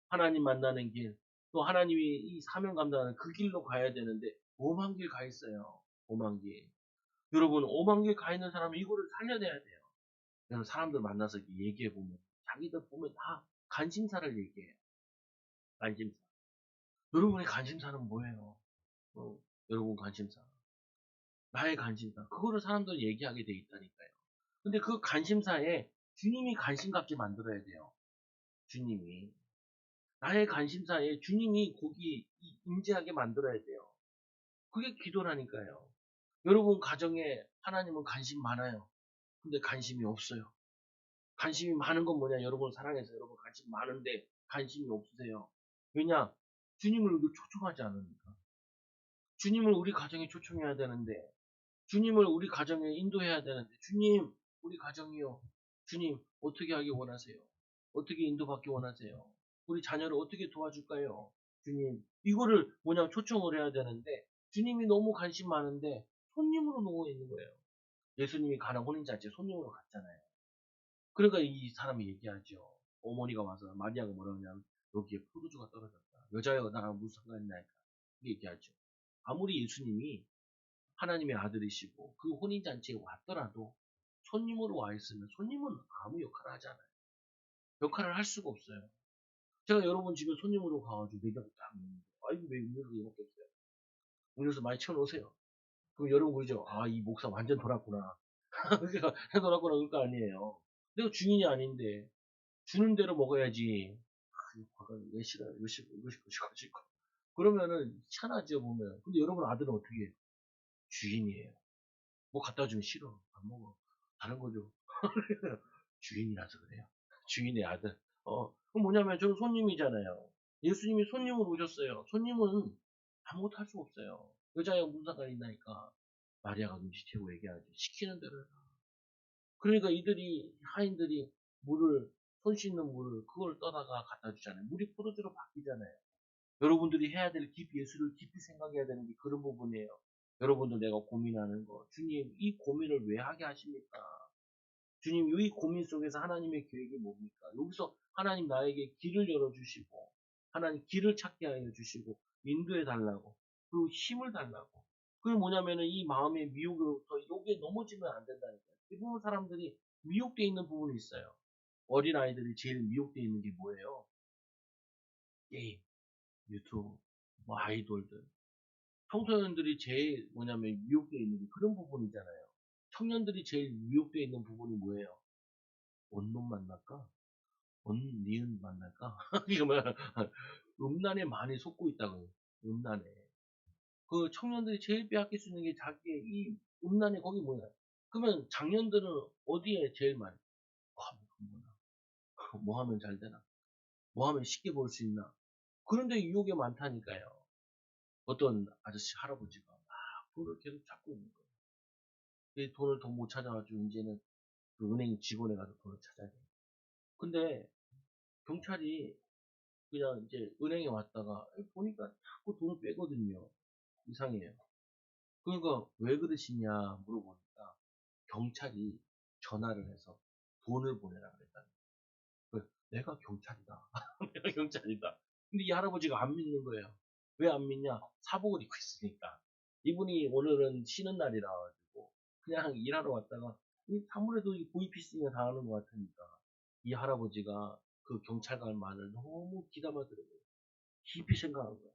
하나님 만나는 길, 또 하나님이 이 사명 감당하는 그 길로 가야 되는데 오만 길 가 있어요. 오만 길. 여러분 오만 길 가 있는 사람은 이거를 살려내야 돼요. 그래서 사람들 만나서 얘기해 보면 자기들 보면 다 관심사를 얘기해요. 관심사. 여러분의 관심사는 뭐예요? 여러분 관심사. 나의 관심사. 그거를 사람들이 얘기하게 돼 있다니까요. 근데 그 관심사에 주님이 관심 갖게 만들어야 돼요. 주님이. 나의 관심사에 주님이 거기 임재하게 만들어야 돼요. 그게 기도라니까요. 여러분 가정에 하나님은 관심 많아요. 근데 관심이 없어요. 관심이 많은 건 뭐냐? 여러분 사랑해서 여러분 관심 많은데 관심이 없으세요. 왜냐? 주님을 초청하지 않으니까. 주님을 우리 가정에 초청해야 되는데 주님을 우리 가정에 인도해야 되는데 주님 우리 가정이요. 주님 어떻게 하기 원하세요? 어떻게 인도받기 원하세요? 우리 자녀를 어떻게 도와줄까요? 주님 이거를 뭐냐 초청을 해야 되는데 주님이 너무 관심 많은데 손님으로 놓고 있는 거예요. 예수님이 가나 혼인잔치에 손님으로 갔잖아요. 그러니까 이 사람이 얘기하죠. 어머니가 와서 마리아가 뭐라고 하냐면 여기에 포도주가 떨어졌다. 여자여 나랑 무슨 상관이 있나요? 얘기하죠. 아무리 예수님이 하나님의 아들이시고 그 혼인잔치에 왔더라도 손님으로 와 있으면 손님은 아무 역할을 하지 않아요. 역할을 할 수가 없어요. 제가 여러분 집에 손님으로 가가지고 내장 딱 먹는 거. 아이고 왜 음료수 이밖에 없어요. 음료수 많이 채워놓으세요. 그럼 여러분 그러죠. 아 이 목사 완전 돌았구나. 그러니까 돌았구나 그럴 거 아니에요. 내가 주인이 아닌데 주는 대로 먹어야지. 왜 싫어요. 이거 싫고 이거 싫고 이거 싫고. 그러면은 희한하죠 보면. 근데 여러분 아들은 어떻게 해요? 주인이에요. 뭐 갖다 주면 싫어. 안 먹어. 다른 거죠. 주인이라서 그래요. 주인의 아들. 그럼 뭐냐면 저는 손님이잖아요. 예수님이 손님으로 오셨어요. 손님은 아무것도 할 수 없어요. 여자야 무슨 상관이 있나니까. 마리아가 음식 채고 얘기하지. 시키는 대로 해라. 그러니까 이들이, 하인들이 물을, 손 씻는 물을, 그걸 떠다가 갖다 주잖아요. 물이 포도주로 바뀌잖아요. 여러분들이 해야 될 예수를 깊이 생각해야 되는 게 그런 부분이에요. 여러분들 내가 고민하는 거. 주님, 이 고민을 왜 하게 하십니까? 주님, 이 고민 속에서 하나님의 계획이 뭡니까? 여기서 하나님 나에게 길을 열어주시고, 하나님 길을 찾게 하여 주시고, 인도해 달라고, 그리고 힘을 달라고. 그게 뭐냐면은 이 마음의 미혹으로부터 여기에 넘어지면 안 된다니까요. 대부분 사람들이 미혹되어 있는 부분이 있어요. 어린아이들이 제일 미혹되어 있는 게 뭐예요? 게임, 유튜브, 뭐 아이돌들. 청소년들이 제일 뭐냐면 미혹되어 있는 게 그런 부분이잖아요. 청년들이 제일 미혹되어 있는 부분이 뭐예요? 원놈 만날까? 니은 만날까? 이거 뭐야? 음란에 많이 속고 있다고요. 음란에. 그 청년들이 제일 빼앗길 수 있는 게 자기의 이 음란에 거기 뭐야? 그러면 장년들은 어디에 제일 많이? 뭐 하면 잘 되나? 뭐 하면 쉽게 벌 수 있나? 그런데 유혹이 많다니까요. 어떤 아저씨 할아버지가 막 돈을 계속 찾고 있는 거예요. 이 돈을 더 못 찾아가지고 이제는 그 은행 직원에 가서 돈을 찾아야 돼요. 근데 경찰이 그냥 이제 은행에 왔다가 보니까 자꾸 돈을 빼거든요. 이상해요. 그러니까 왜 그러시냐 물어보니까 경찰이 전화를 해서 돈을 보내라 그랬다는 거예요. 내가 경찰이다. 내가 경찰이다. 근데 이 할아버지가 안 믿는 거예요. 왜 안 믿냐? 사복을 입고 있으니까. 이분이 오늘은 쉬는 날이라 가지고 그냥 일하러 왔다가 아무래도 이 보이피싱을 당하는 것 같으니까 이 할아버지가 그 경찰관 말을 너무 귀담아 들어요. 깊이 생각한 거야.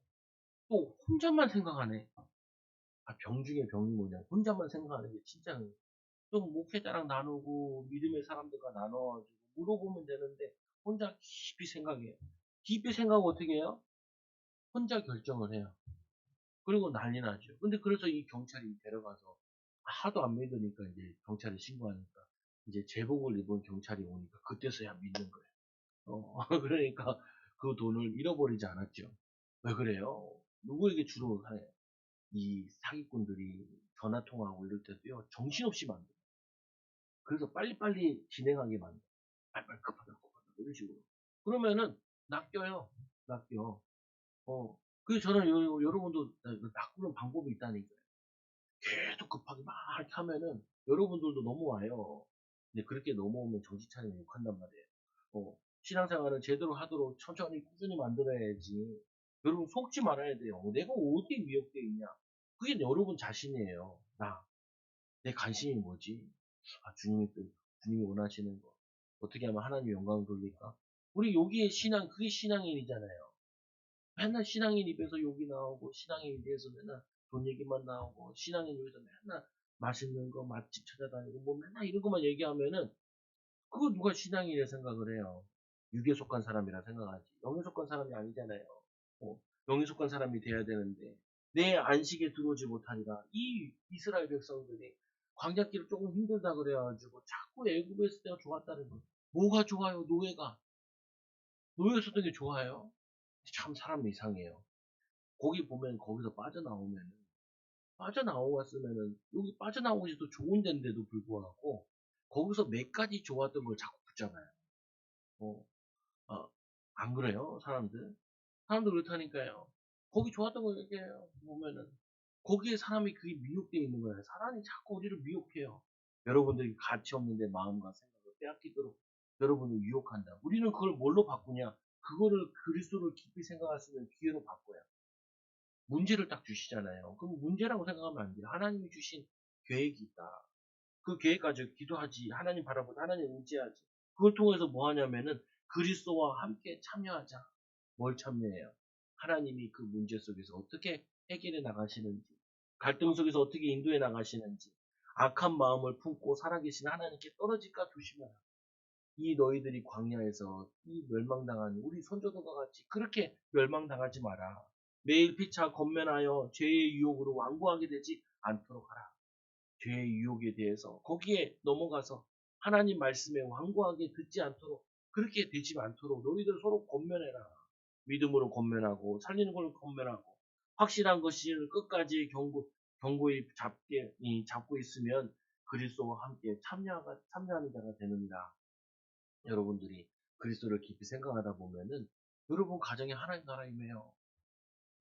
또 혼자만 생각하네. 병 중에 병이 뭐냐. 혼자만 생각하는 게 진짜 좀 목회자랑 나누고 믿음의 사람들과 나눠가지고 물어보면 되는데 혼자 깊이 생각해요. 깊이 생각하고 어떻게 해요? 혼자 결정을 해요. 그리고 난리 나죠. 근데 그래서 이 경찰이 데려가서 하도 안 믿으니까 이제 경찰에 신고하니까 이제 제복을 입은 경찰이 오니까 그때서야 믿는 거예요. 그러니까 그 돈을 잃어버리지 않았죠. 왜 그래요? 누구에게 주로 하요? 이 사기꾼들이 전화통화하고 이럴 때도요, 정신없이 만들어요. 그래서 빨리빨리 진행하게 만들어요. 빨리빨리 급하다, 이런 식으로. 그러면은, 낚여요. 낚여. 그래서 저는 여러분도 낚는 방법이 있다니까요. 계속 급하게 막 이렇게 하면은, 여러분들도 넘어와요. 근데 그렇게 넘어오면 정신 차리면 욕한단 말이에요. 신앙생활은 제대로 하도록 천천히 꾸준히 만들어야지. 여러분 속지 말아야 돼요. 내가 어디에 미혹되어 있냐? 그게 여러분 자신이에요. 내 관심이 뭐지? 주님이 원하시는 거. 어떻게 하면 하나님 영광을 돌릴까? 우리 여기에 그게 신앙인이잖아요. 맨날 신앙인 입에서 욕이 나오고, 신앙인 입에서 맨날 돈 얘기만 나오고, 신앙인 입에서 맨날 맛있는 거, 맛집 찾아다니고, 뭐 맨날 이런 것만 얘기하면은, 그거 누가 신앙이라 생각을 해요. 육에 속한 사람이라 생각하지. 영에 속한 사람이 아니잖아요. 영에 속한 사람이 돼야 되는데 내 안식에 들어오지 못하니까 이 이스라엘 백성들이 광야길을 조금 힘들다 그래가지고 자꾸 애굽에 있을 때가 좋았다는 거예요. 뭐가 좋아요? 노예 있었던 게 좋아요? 참 사람 이상해요. 거기 보면 거기서 빠져나왔으면은 여기 빠져나오기 도 좋은 데인데도 불구하고 거기서 몇 가지 좋았던 걸 자꾸 붙잖아요. 어, 어, 안 그래요? 사람들 그렇다니까요. 거기 좋았던 거 얘기해요. 보면은. 거기에 사람이 그게 미혹되어 있는 거예요. 사람이 자꾸 우리를 미혹해요. 여러분들이 가치 없는데 마음과 생각을 빼앗기도록 여러분을 유혹한다. 우리는 그걸 뭘로 바꾸냐? 그거를 그리스도를 깊이 생각할 수 있는 기회로 바꿔요. 문제를 딱 주시잖아요. 그럼 문제라고 생각하면 안 돼요. 하나님이 주신 계획이 있다. 그 계획 가지고 기도하지. 하나님 바라보고 하나님 의지하지. 그걸 통해서 뭐 하냐면은 그리스도와 함께 참여하자. 뭘 참여해요? 하나님이 그 문제 속에서 어떻게 해결해 나가시는지, 갈등 속에서 어떻게 인도해 나가시는지, 악한 마음을 품고 살아계신 하나님께 떨어질까 조심해라. 이 너희들이 광야에서 이 멸망당한 우리 선조들과 같이 그렇게 멸망당하지 마라. 매일 피차 건면하여 죄의 유혹으로 완고하게 되지 않도록 하라. 죄의 유혹에 대해서 거기에 넘어가서 하나님 말씀에 완고하게 듣지 않도록 그렇게 되지 않도록 너희들 서로 권면해라. 믿음으로 권면하고 살리는 걸 권면하고 확실한 것을 끝까지 경고히 잡고 있으면 그리스도와 함께 참여하는 자가 되느니라. 여러분들이 그리스도를 깊이 생각하다 보면은 여러분 가정에 하나님 나라 임해요.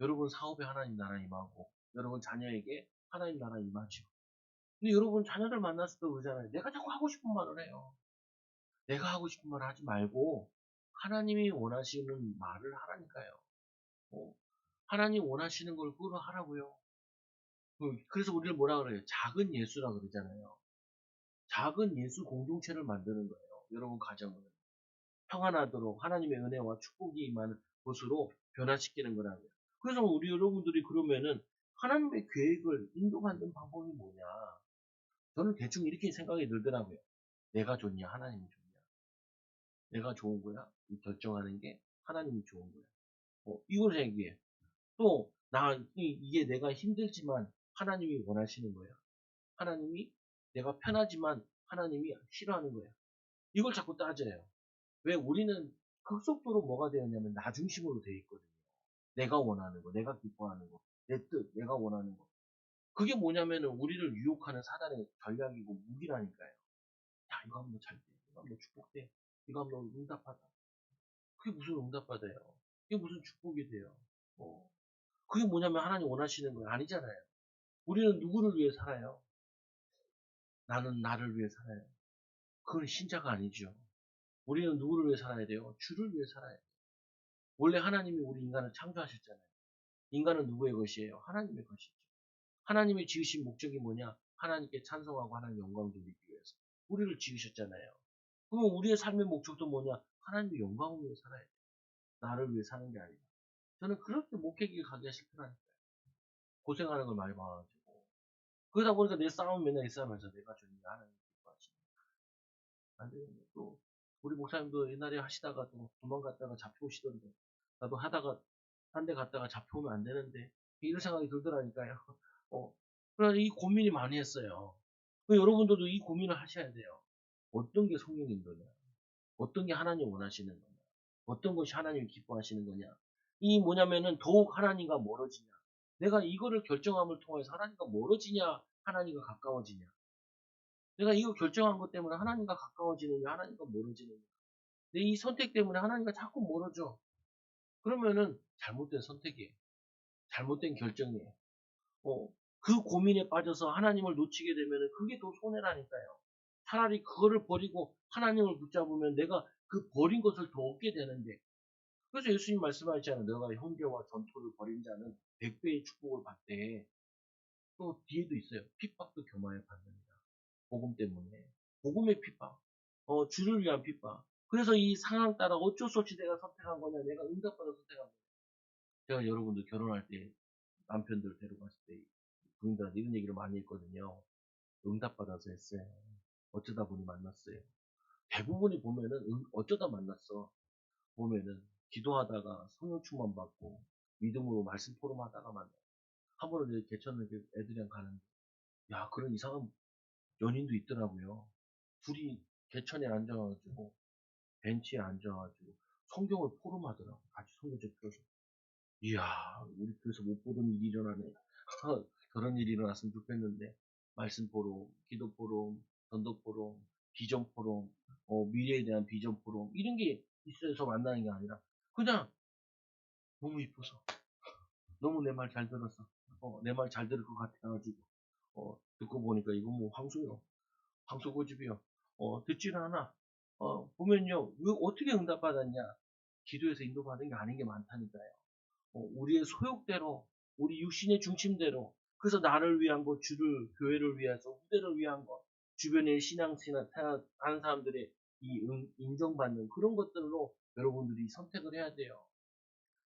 여러분 사업에 하나님 나라 임하고 여러분 자녀에게 하나님 나라 임하죠. 근데 여러분 자녀들 만났을 때 그러잖아요. 내가 자꾸 하고 싶은 말을 해요. 내가 하고 싶은 말을 하지 말고 하나님이 원하시는 말을 하라니까요. 어? 하나님 원하시는 걸 그걸 하라고요. 그래서 우리를 뭐라 그래요? 작은 예수라 그러잖아요. 작은 예수 공동체를 만드는 거예요. 여러분 가정을 평안하도록 하나님의 은혜와 축복이 임하는 곳으로 변화시키는 거라고요. 그래서 우리 여러분들이 그러면은 하나님의 계획을 인도받는 방법이 뭐냐? 저는 대충 이렇게 생각이 들더라고요. 내가 좋냐? 하나님이 좋냐? 내가 좋은 거야? 이 결정하는 게 하나님이 좋은 거야. 이걸 얘기해. 또, 이게 내가 힘들지만 하나님이 원하시는 거야. 하나님이 내가 편하지만 하나님이 싫어하는 거야. 이걸 자꾸 따져요. 왜 우리는 급속도로 뭐가 되었냐면 나 중심으로 되어 있거든요. 내가 원하는 거, 내가 기뻐하는 거, 내 뜻, 내가 원하는 거. 그게 뭐냐면은 우리를 유혹하는 사단의 전략이고 무기라니까요. 야, 이거 하면 너 잘 돼. 이거 하면 너 축복돼. 이거 하면 너 응답하다. 그게 무슨 응답받아요? 그게 무슨 축복이 돼요? 어. 그게 뭐냐면 하나님 원하시는 거예요. 아니잖아요. 우리는 누구를 위해 살아요? 나는 나를 위해 살아요. 그건 신자가 아니죠. 우리는 누구를 위해 살아야 돼요? 주를 위해 살아야 돼요. 원래 하나님이 우리 인간을 창조하셨잖아요. 인간은 누구의 것이에요? 하나님의 것이죠. 하나님이 지으신 목적이 뭐냐? 하나님께 찬송하고 하나님 영광 돌리기 위해서. 우리를 지으셨잖아요. 그러면 우리의 삶의 목적도 뭐냐? 하나님의 영광을 위해 살아야 돼요. 나를 위해 사는 게 아니라. 저는 그렇게 목회길 가기가 싫더라니까요. 고생하는 걸 많이 봐가지고. 그러다 보니까 내 싸움은 맨날 이 싸움에서 내가 주님 하나님 기뻐하시네. 안 되겠네. 또, 우리 목사님도 옛날에 하시다가 또 도망갔다가 잡혀오시던데. 나도 하다가, 한 대 갔다가 잡혀오면 안 되는데. 이런 생각이 들더라니까요. 그래서 이 고민이 많이 했어요. 여러분들도 이 고민을 하셔야 돼요. 어떤 게 성령 인도냐? 어떤 게 하나님 원하시는 거냐? 어떤 것이 하나님이 기뻐하시는 거냐? 이 뭐냐면은 더욱 하나님과 멀어지냐? 내가 이거를 결정함을 통해서 하나님과 멀어지냐? 하나님과 가까워지냐? 내가 이거 결정한 것 때문에 하나님과 가까워지느냐? 하나님과 멀어지느냐? 내 이 선택 때문에 하나님과 자꾸 멀어져. 그러면은 잘못된 선택이에요. 잘못된 결정이에요. 그 고민에 빠져서 하나님을 놓치게 되면은 그게 더 손해라니까요. 차라리 그거를 버리고 하나님을 붙잡으면 내가 그 버린 것을 더 얻게 되는데. 그래서 예수님 말씀하셨잖아요. 너가 형제와 전토를 벌인 자는 100배의 축복을 받되 또 뒤에도 있어요. 핍박도 겸하여 받는다. 복음 때문에. 복음의 핍박. 주를 위한 핍박. 그래서 이 상황 따라 어쩔 수 없이 내가 선택한 거냐. 내가 응답받아 선택한 거냐. 제가 여러분들 결혼할 때 남편들 데려갔을 때 부인들한테 이런 얘기를 많이 했거든요. 응답받아서 했어요. 어쩌다 보니 만났어요. 대부분이 보면은 어쩌다 만났어. 보면은 기도하다가 성령 충만 받고 믿음으로 말씀 포럼하다가 만나. 한 번은 이제 개천을 애들이랑 가는데 야 그런 이상한 연인도 있더라고요. 둘이 개천에 앉아가지고 벤치에 앉아가지고 성경을 포럼하더라고. 같이 성경책 펴서. 이야 우리 교회에서 못 보던 일이 일어나네. 저런 일이 일어났으면 좋겠는데 말씀 포럼, 기도 포럼, 전도 포럼, 비전 포럼, 미래에 대한 비전 포럼 이런 게 있어서 만나는 게 아니라 그냥 너무 이뻐서 너무 내 말 잘 들었어. 내 말 잘 들을 것 같아가지고 듣고 보니까 이거 뭐 황소요. 황소 고집이요. 듣지는 않아. 보면요 왜 어떻게 응답받았냐? 기도에서 인도받은 게 아닌 게 많다니까요. 우리의 소욕대로, 우리 육신의 중심대로, 그래서 나를 위한 것, 주를, 교회를 위해서, 후대를 위한 것, 주변의 신앙생활 하는 사람들의 인정받는 그런 것들로 여러분들이 선택을 해야 돼요.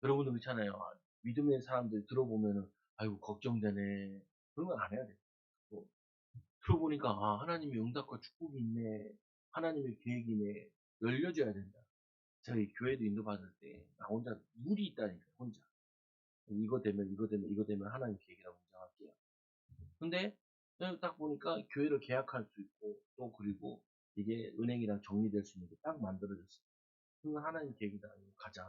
여러분들 그렇잖아요. 믿음의 사람들 들어보면은, 아이고, 걱정되네. 그런 건 안 해야 돼. 뭐, 들어보니까, 하나님의 응답과 축복이 있네. 하나님의 계획이네. 열려줘야 된다. 저희 교회도 인도받을 때, 나 혼자 물이 있다니까, 혼자. 이거 되면 하나님 계획이라고 인정할게요. 근데 딱 보니까 교회를 계약할 수 있고 또 그리고 이게 은행이랑 정리될 수 있는 게 딱 만들어졌어요. 그건 하나님 계획이다. 이거 가자.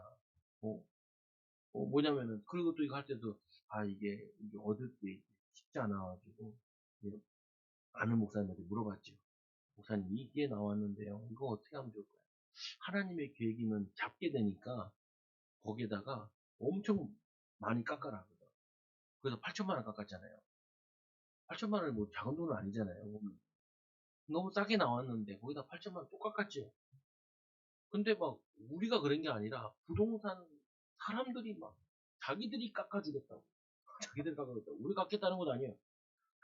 어, 뭐냐면은 그리고 또 이거 할 때도 이게 얻을 게 쉽지 않아가지고 이제 아는 목사님한테 물어봤죠. 목사님 이게 나왔는데요. 이거 어떻게 하면 좋을까요? 하나님의 계획이면 잡게 되니까 거기에다가 엄청 많이 깎아라. 그래서 8천만 원 깎았잖아요. 8천만 원이 뭐 작은 돈은 아니잖아요. 너무 싸게 나왔는데 거기다 8천만 원 또 깎았지. 근데 막 우리가 그런 게 아니라 부동산 사람들이 막 자기들이 깎아주겠다고. 자기들이 깎아주겠다고. 우리 깎겠다는 건 아니에요.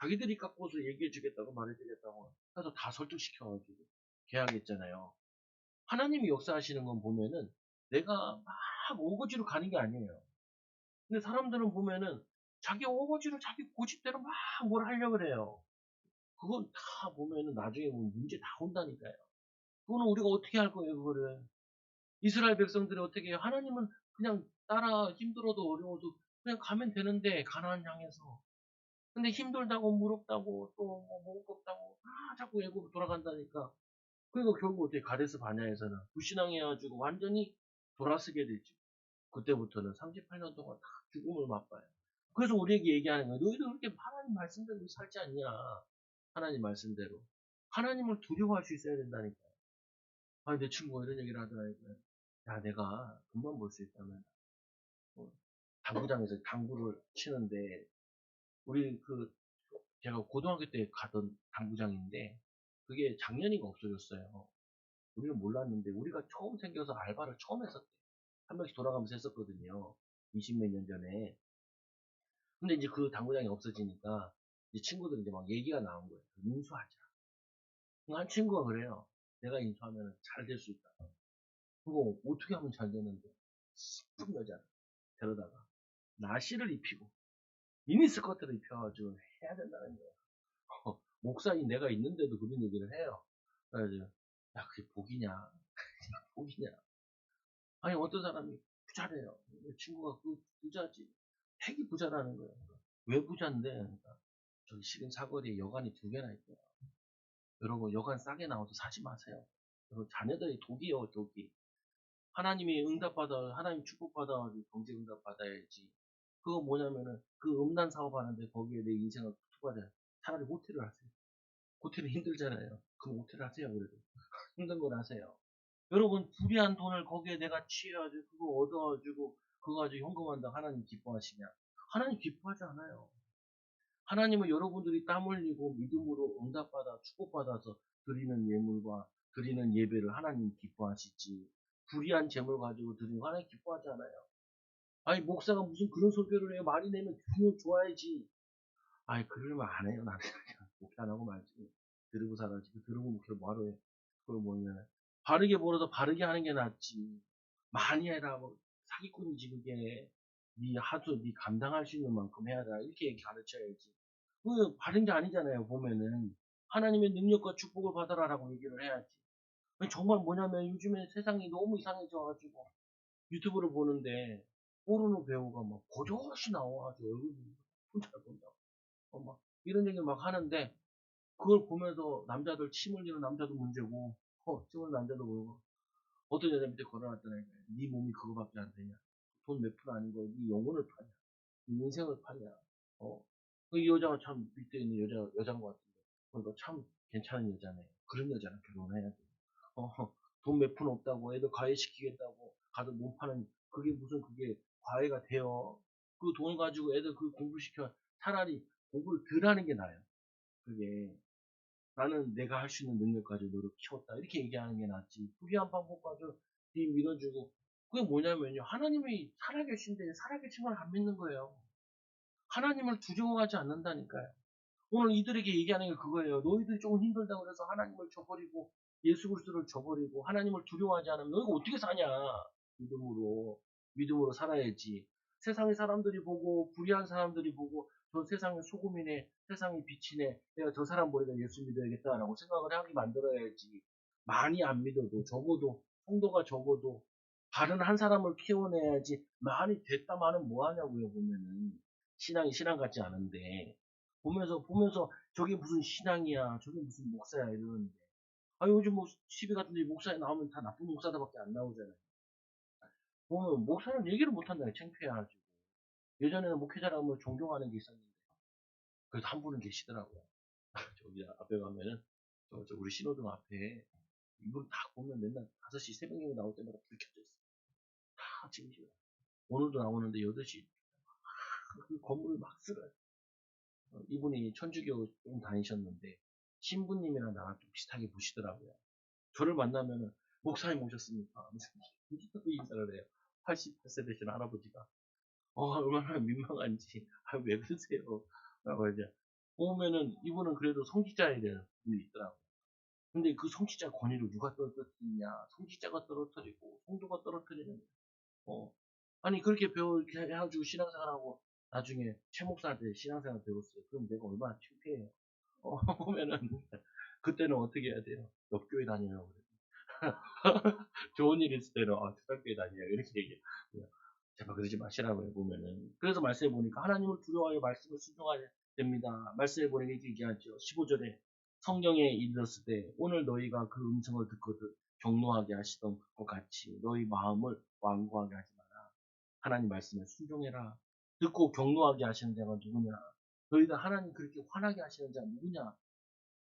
자기들이 깎고서 얘기해주겠다고 말해주겠다고 해서 다 설득시켜가지고 계약했잖아요. 하나님이 역사하시는 건 보면은 내가 막 오거지로 가는 게 아니에요. 근데 사람들은 보면은 자기 오거지로 자기 고집대로 막 뭘 하려고 그래요. 그건 다 보면은 나중에 보면 문제 다 온다니까요. 그거는 우리가 어떻게 할 거예요, 그거를. 이스라엘 백성들이 어떻게 해요? 하나님은 그냥 따라 힘들어도 어려워도 그냥 가면 되는데, 가나안 향해서. 근데 힘들다고 무겁다고 또뭐 먹을 거 없다고 자꾸 애굽으로 돌아간다니까. 그리고 결국 어떻게 가데스 바냐에서는 불신앙해가지고 완전히 돌아서게 되죠. 그때부터는 38년 동안 다 죽음을 맛봐요. 그래서 우리에게 얘기하는 거예요. 너희들 그렇게 하나님 말씀대로 살지 않냐. 하나님 말씀대로. 하나님을 두려워할 수 있어야 된다니까. 내 친구가 이런 얘기를 하더라고요. 야, 내가 돈만 벌 수 있다면, 어, 당구장에서 당구를 치는데, 우리 제가 고등학교 때 가던 당구장인데, 그게 작년인가 없어졌어요. 우리는 몰랐는데, 우리가 처음 생겨서 알바를 처음 했었대. 한 명씩 돌아가면서 했었거든요. 20 몇 년 전에. 근데 이제 그 당구장이 없어지니까, 이제 친구들이 이제 막 얘기가 나온 거예요. 인수하자. 한 친구가 그래요. 내가 인수하면 잘 될 수 있다. 그거 어떻게 하면 잘 되는데? 이쁜 여자 데려다가 나시를 입히고 미니스커트를 입혀가지고 해야 된다는 거예요. 목사인 내가 있는데도 그런 얘기를 해요. 그래서 야 그게 복이냐? 복이냐? 아니 어떤 사람이 부자래요. 내 친구가 그 부자지. 핵이 부자라는 거예요. 왜 부자인데? 그러니까 저기 시린 사거리에 여관이 2개나 있대요. 여러분 여관 싸게 나와서 사지 마세요. 여러분 자녀들이 독이요 독이. 하나님이 응답받아, 하나님 축복받아가지고 경제 응답 받아야지. 그거 뭐냐면은, 그 음란 사업하는데 거기에 내 인생을 투과해. 차라리 호텔을 하세요. 호텔이 힘들잖아요. 그럼 호텔을 하세요, 그래도. 힘든 걸 하세요. 여러분, 불이한 돈을 거기에 내가 취해가지고, 그거 얻어가지고, 그거 가지고 현금한다. 하나님 기뻐하시냐? 하나님 기뻐하지 않아요. 하나님은 여러분들이 땀 흘리고 믿음으로 응답받아 축복받아서 드리는 예물과 드리는 예배를 하나님 기뻐하시지. 불의한 재물 가지고 드리는 거 하나님 기뻐하지 않아요. 아니 목사가 무슨 그런 설교를 해요. 많이 내면 기분 좋아야지. 아니 그러면 안 해요. 나는 그냥 목회 안 하고 말지. 들으고 살아지. 들으고 목회를 뭐하러 해. 그걸 뭐냐. 바르게 벌어서 바르게 하는 게 낫지. 많이 해라. 뭐 사기꾼이지 그게. 네 하도 네 감당할 수 있는 만큼 해야 돼. 이렇게 가르쳐야지. 그 바른 게 아니잖아요. 보면은 하나님의 능력과 축복을 받아라라고 얘기를 해야지. 정말 뭐냐면 요즘에 세상이 너무 이상해져가지고 유튜브를 보는데 모르는 배우가 막 버젓이 나와가지고 얼굴이 혼자 본다고 막 이런 얘기 막 하는데 그걸 보면서 남자들 침 흘리는 남자도 문제고 침 흘리는 남자도 그러고 어떤 여자 밑에 걸어놨더니 네 몸이 그거밖에 안 되냐 돈 몇 푼 아닌 거야 네 영혼을 파냐 네 인생을 파냐 이 여자가 참 밑에 있는 여자인 것 같은데 그러니까 참 괜찮은 여자네 그런 여자랑 결혼해야 돼 돈 몇 푼 없다고 애들 과외시키겠다고 가서 몸 파는 그게 무슨 그게 과외가 돼요. 그 돈 가지고 애들 그 공부시켜 차라리 공부를 덜 하는 게 나아요. 그게 나는 내가 할 수 있는 능력 가지고 너를 키웠다 이렇게 얘기하는 게 낫지. 불리한 방법 가지고 뒤 밀어주고 그게 뭐냐면요. 하나님이 살아계신데 살아계신 걸 안 믿는 거예요. 하나님을 두려워하지 않는다니까요. 오늘 이들에게 얘기하는 게 그거예요. 너희들이 조금 힘들다고 그래서 하나님을 저버리고 예수 그리스도를 저버리고 하나님을 두려워하지 않으면 너희가 어떻게 사냐? 믿음으로 믿음으로 살아야지. 세상의 사람들이 보고 불의한 사람들이 보고 저 세상의 소금이네, 세상의 빛이네. 내가 저 사람 보니까 예수 믿어야겠다라고 생각을 하게 만들어야지. 많이 안 믿어도 적어도 성도가 적어도 바른 한 사람을 키워내야지. 많이 됐다마는 뭐 하냐고요 보면은 신앙이 신앙 같지 않은데 보면서 저게 무슨 신앙이야, 저게 무슨 목사야 이러는데. 아, 요즘 뭐 TV 같은 데 목사에 나오면 다 나쁜 목사들밖에 안 나오잖아요. 보면 목사는 얘기를 못한다. 창피해가지고. 예전에는 목회자라면 존경하는 게 있었는데. 그래도 한 분은 계시더라고요. 저기 앞에 가면은 저 우리 신호등 앞에 이분 다 보면 맨날 5시 새벽에 나올 때마다 불 켜져 있어요. 다 지금 오늘도 나오는데 8시 그 건물을 막 쓸어요. 이분이 천주교 좀 다니셨는데 신부님이랑 나랑 좀 비슷하게 보시더라고요. 저를 만나면은 목사님 오셨습니까? 하면서 또 인사를 해요. 88세 되신 할아버지가. 얼마나 민망한지. 아, 왜 그러세요? 라고 이제 보면은 이분은 그래도 성직자에 대한 분이 있더라고요. 근데 그 성직자 권위를 누가 떨어뜨리냐? 성직자가 떨어뜨리고 성도가 떨어뜨리는 어 아니 그렇게 이렇게 해가지고 신앙생활하고 나중에 최 목사한테 신앙생활 배웠어요. 그럼 내가 얼마나 창피해요. 보면은 그때는 어떻게 해야 돼요? 옆교회 다니라고 그래요. 좋은 일 있을 때는 초등교회 다니냐 이렇게 얘기해요. 제발 그러지 마시라고요. 보면은 그래서 말씀해 보니까 하나님을 두려워하여 말씀을 순종해야 됩니다. 말씀해 보니까 이렇게 얘기하죠. 15절에 성경에 이르렀을 때 오늘 너희가 그 음성을 듣거든 경노하게 하시던 것 같이 너희 마음을 완고하게 하지 마라. 하나님 말씀에 순종해라. 듣고 경노하게 하시는 자가 누구냐? 너희가 하나님 그렇게 화나게 하시는 자가 누구냐?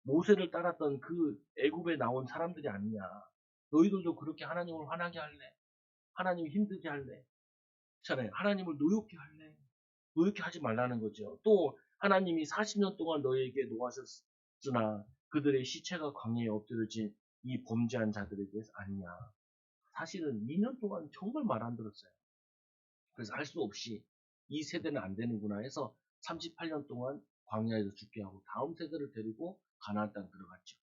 모세를 따랐던 그 애굽에 나온 사람들이 아니냐? 너희들도 그렇게 하나님을 화나게 할래? 하나님 힘들게 할래? 그렇잖아요. 하나님을 노엽게 할래? 노엽게 하지 말라는 거죠. 또 하나님이 40년 동안 너희에게 노하셨으나 그들의 시체가 광야에 엎드려진 이 범죄한 자들에게 아니냐? 사실은 2년 동안 정말 말 안 들었어요. 그래서 할 수 없이 이 세대는 안 되는구나 해서 38년 동안 광야에서 죽게 하고 다음 세대를 데리고 가나안 땅 들어갔죠.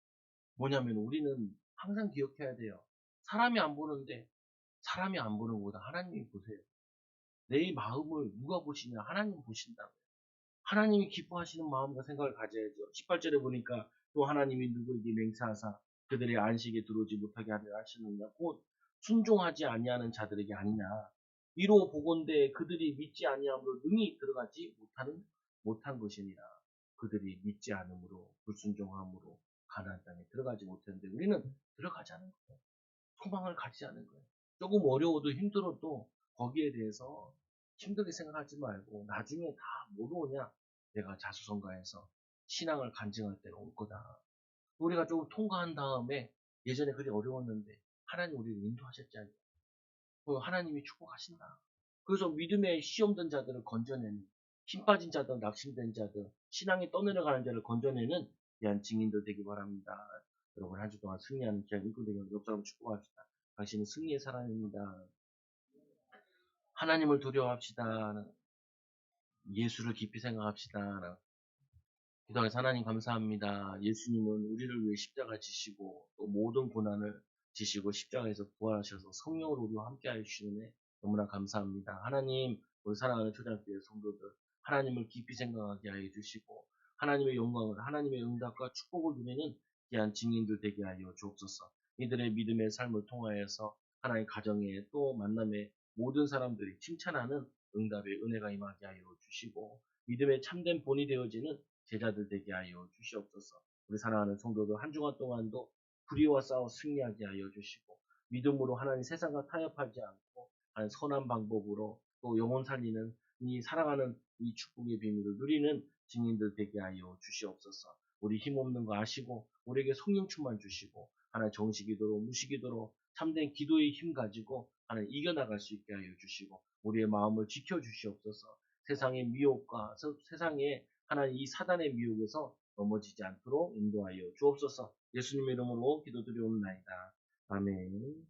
뭐냐면 우리는 항상 기억해야 돼요. 사람이 안 보는데 사람이 안 보는 것보다 하나님이 보세요. 내 마음을 누가 보시냐? 하나님 보신다고요. 하나님이 기뻐하시는 마음과 생각을 가져야죠. 18절에 보니까 또 하나님이 누구에게 맹세하사 그들의 안식에 들어오지 못하게 하려 하시느냐? 곧 순종하지 아니하는 자들에게 아니냐? 이로 보건대 그들이 믿지 아니함으로 능히 들어가지 못한 것이니라. 그들이 믿지 않음으로 불순종함으로 가나안 땅에 들어가지 못했는데 우리는 들어가자는 거예요. 소망을 가지자는 거예요. 조금 어려워도 힘들어도 거기에 대해서 힘들게 생각하지 말고 나중에 다 못 오냐? 내가 자수성가해서 신앙을 간증할 때가 올 거다. 우리가 조금 통과한 다음에 예전에 그리 어려웠는데 하나님 우리를 인도하셨잖아요. 하나님이 축복하신다. 그래서 믿음의 시험된 자들을 건져내는 힘 빠진 자들, 낙심된 자들, 신앙이 떠내려가는 자를 건져내는 귀한 증인들 되기 바랍니다. 여러분 한 주 동안 승리하는 귀한 일꾼 되기 옆 사람 축복합시다. 당신은 승리의 사람입니다. 하나님을 두려워합시다. 예수를 깊이 생각합시다. 기도하면서 하나님 감사합니다. 예수님은 우리를 위해 십자가 지시고 또 모든 고난을 지시고 십자가에서 부활하셔서 성령으로 우리와 함께 하시는 너무나 감사합니다. 하나님 우리 사랑하는 초등학교의 성도들 하나님을 깊이 생각하게 하여 주시고 하나님의 영광을 하나님의 응답과 축복을 누리는 귀한 증인들 되게 하여 주옵소서. 이들의 믿음의 삶을 통하여서 하나님 가정에 또 만남에 모든 사람들이 칭찬하는 응답의 은혜가 임하게 하여 주시고 믿음의 참된 본이 되어지는 제자들 되게 하여 주시옵소서. 우리 사랑하는 성도들 한 주간 동안도 불의와 싸워 승리하게 하여 주시고 믿음으로 하나님 세상과 타협하지 않고 선한 방법으로 또 영혼 살리는 이 사랑하는 이 축복의 비밀을 누리는 증인들 되게 하여 주시옵소서. 우리 힘없는 거 아시고 우리에게 성령 충만 주시고 하나님 정식이도록 무식이도록 참된 기도의 힘 가지고 하나님 이겨나갈 수 있게 하여 주시고 우리의 마음을 지켜주시옵소서. 세상의 미혹과 세상의 하나님 이 사단의 미혹에서 넘어지지 않도록 인도하여 주옵소서. 예수님의 이름으로 기도드리옵나이다. 아멘.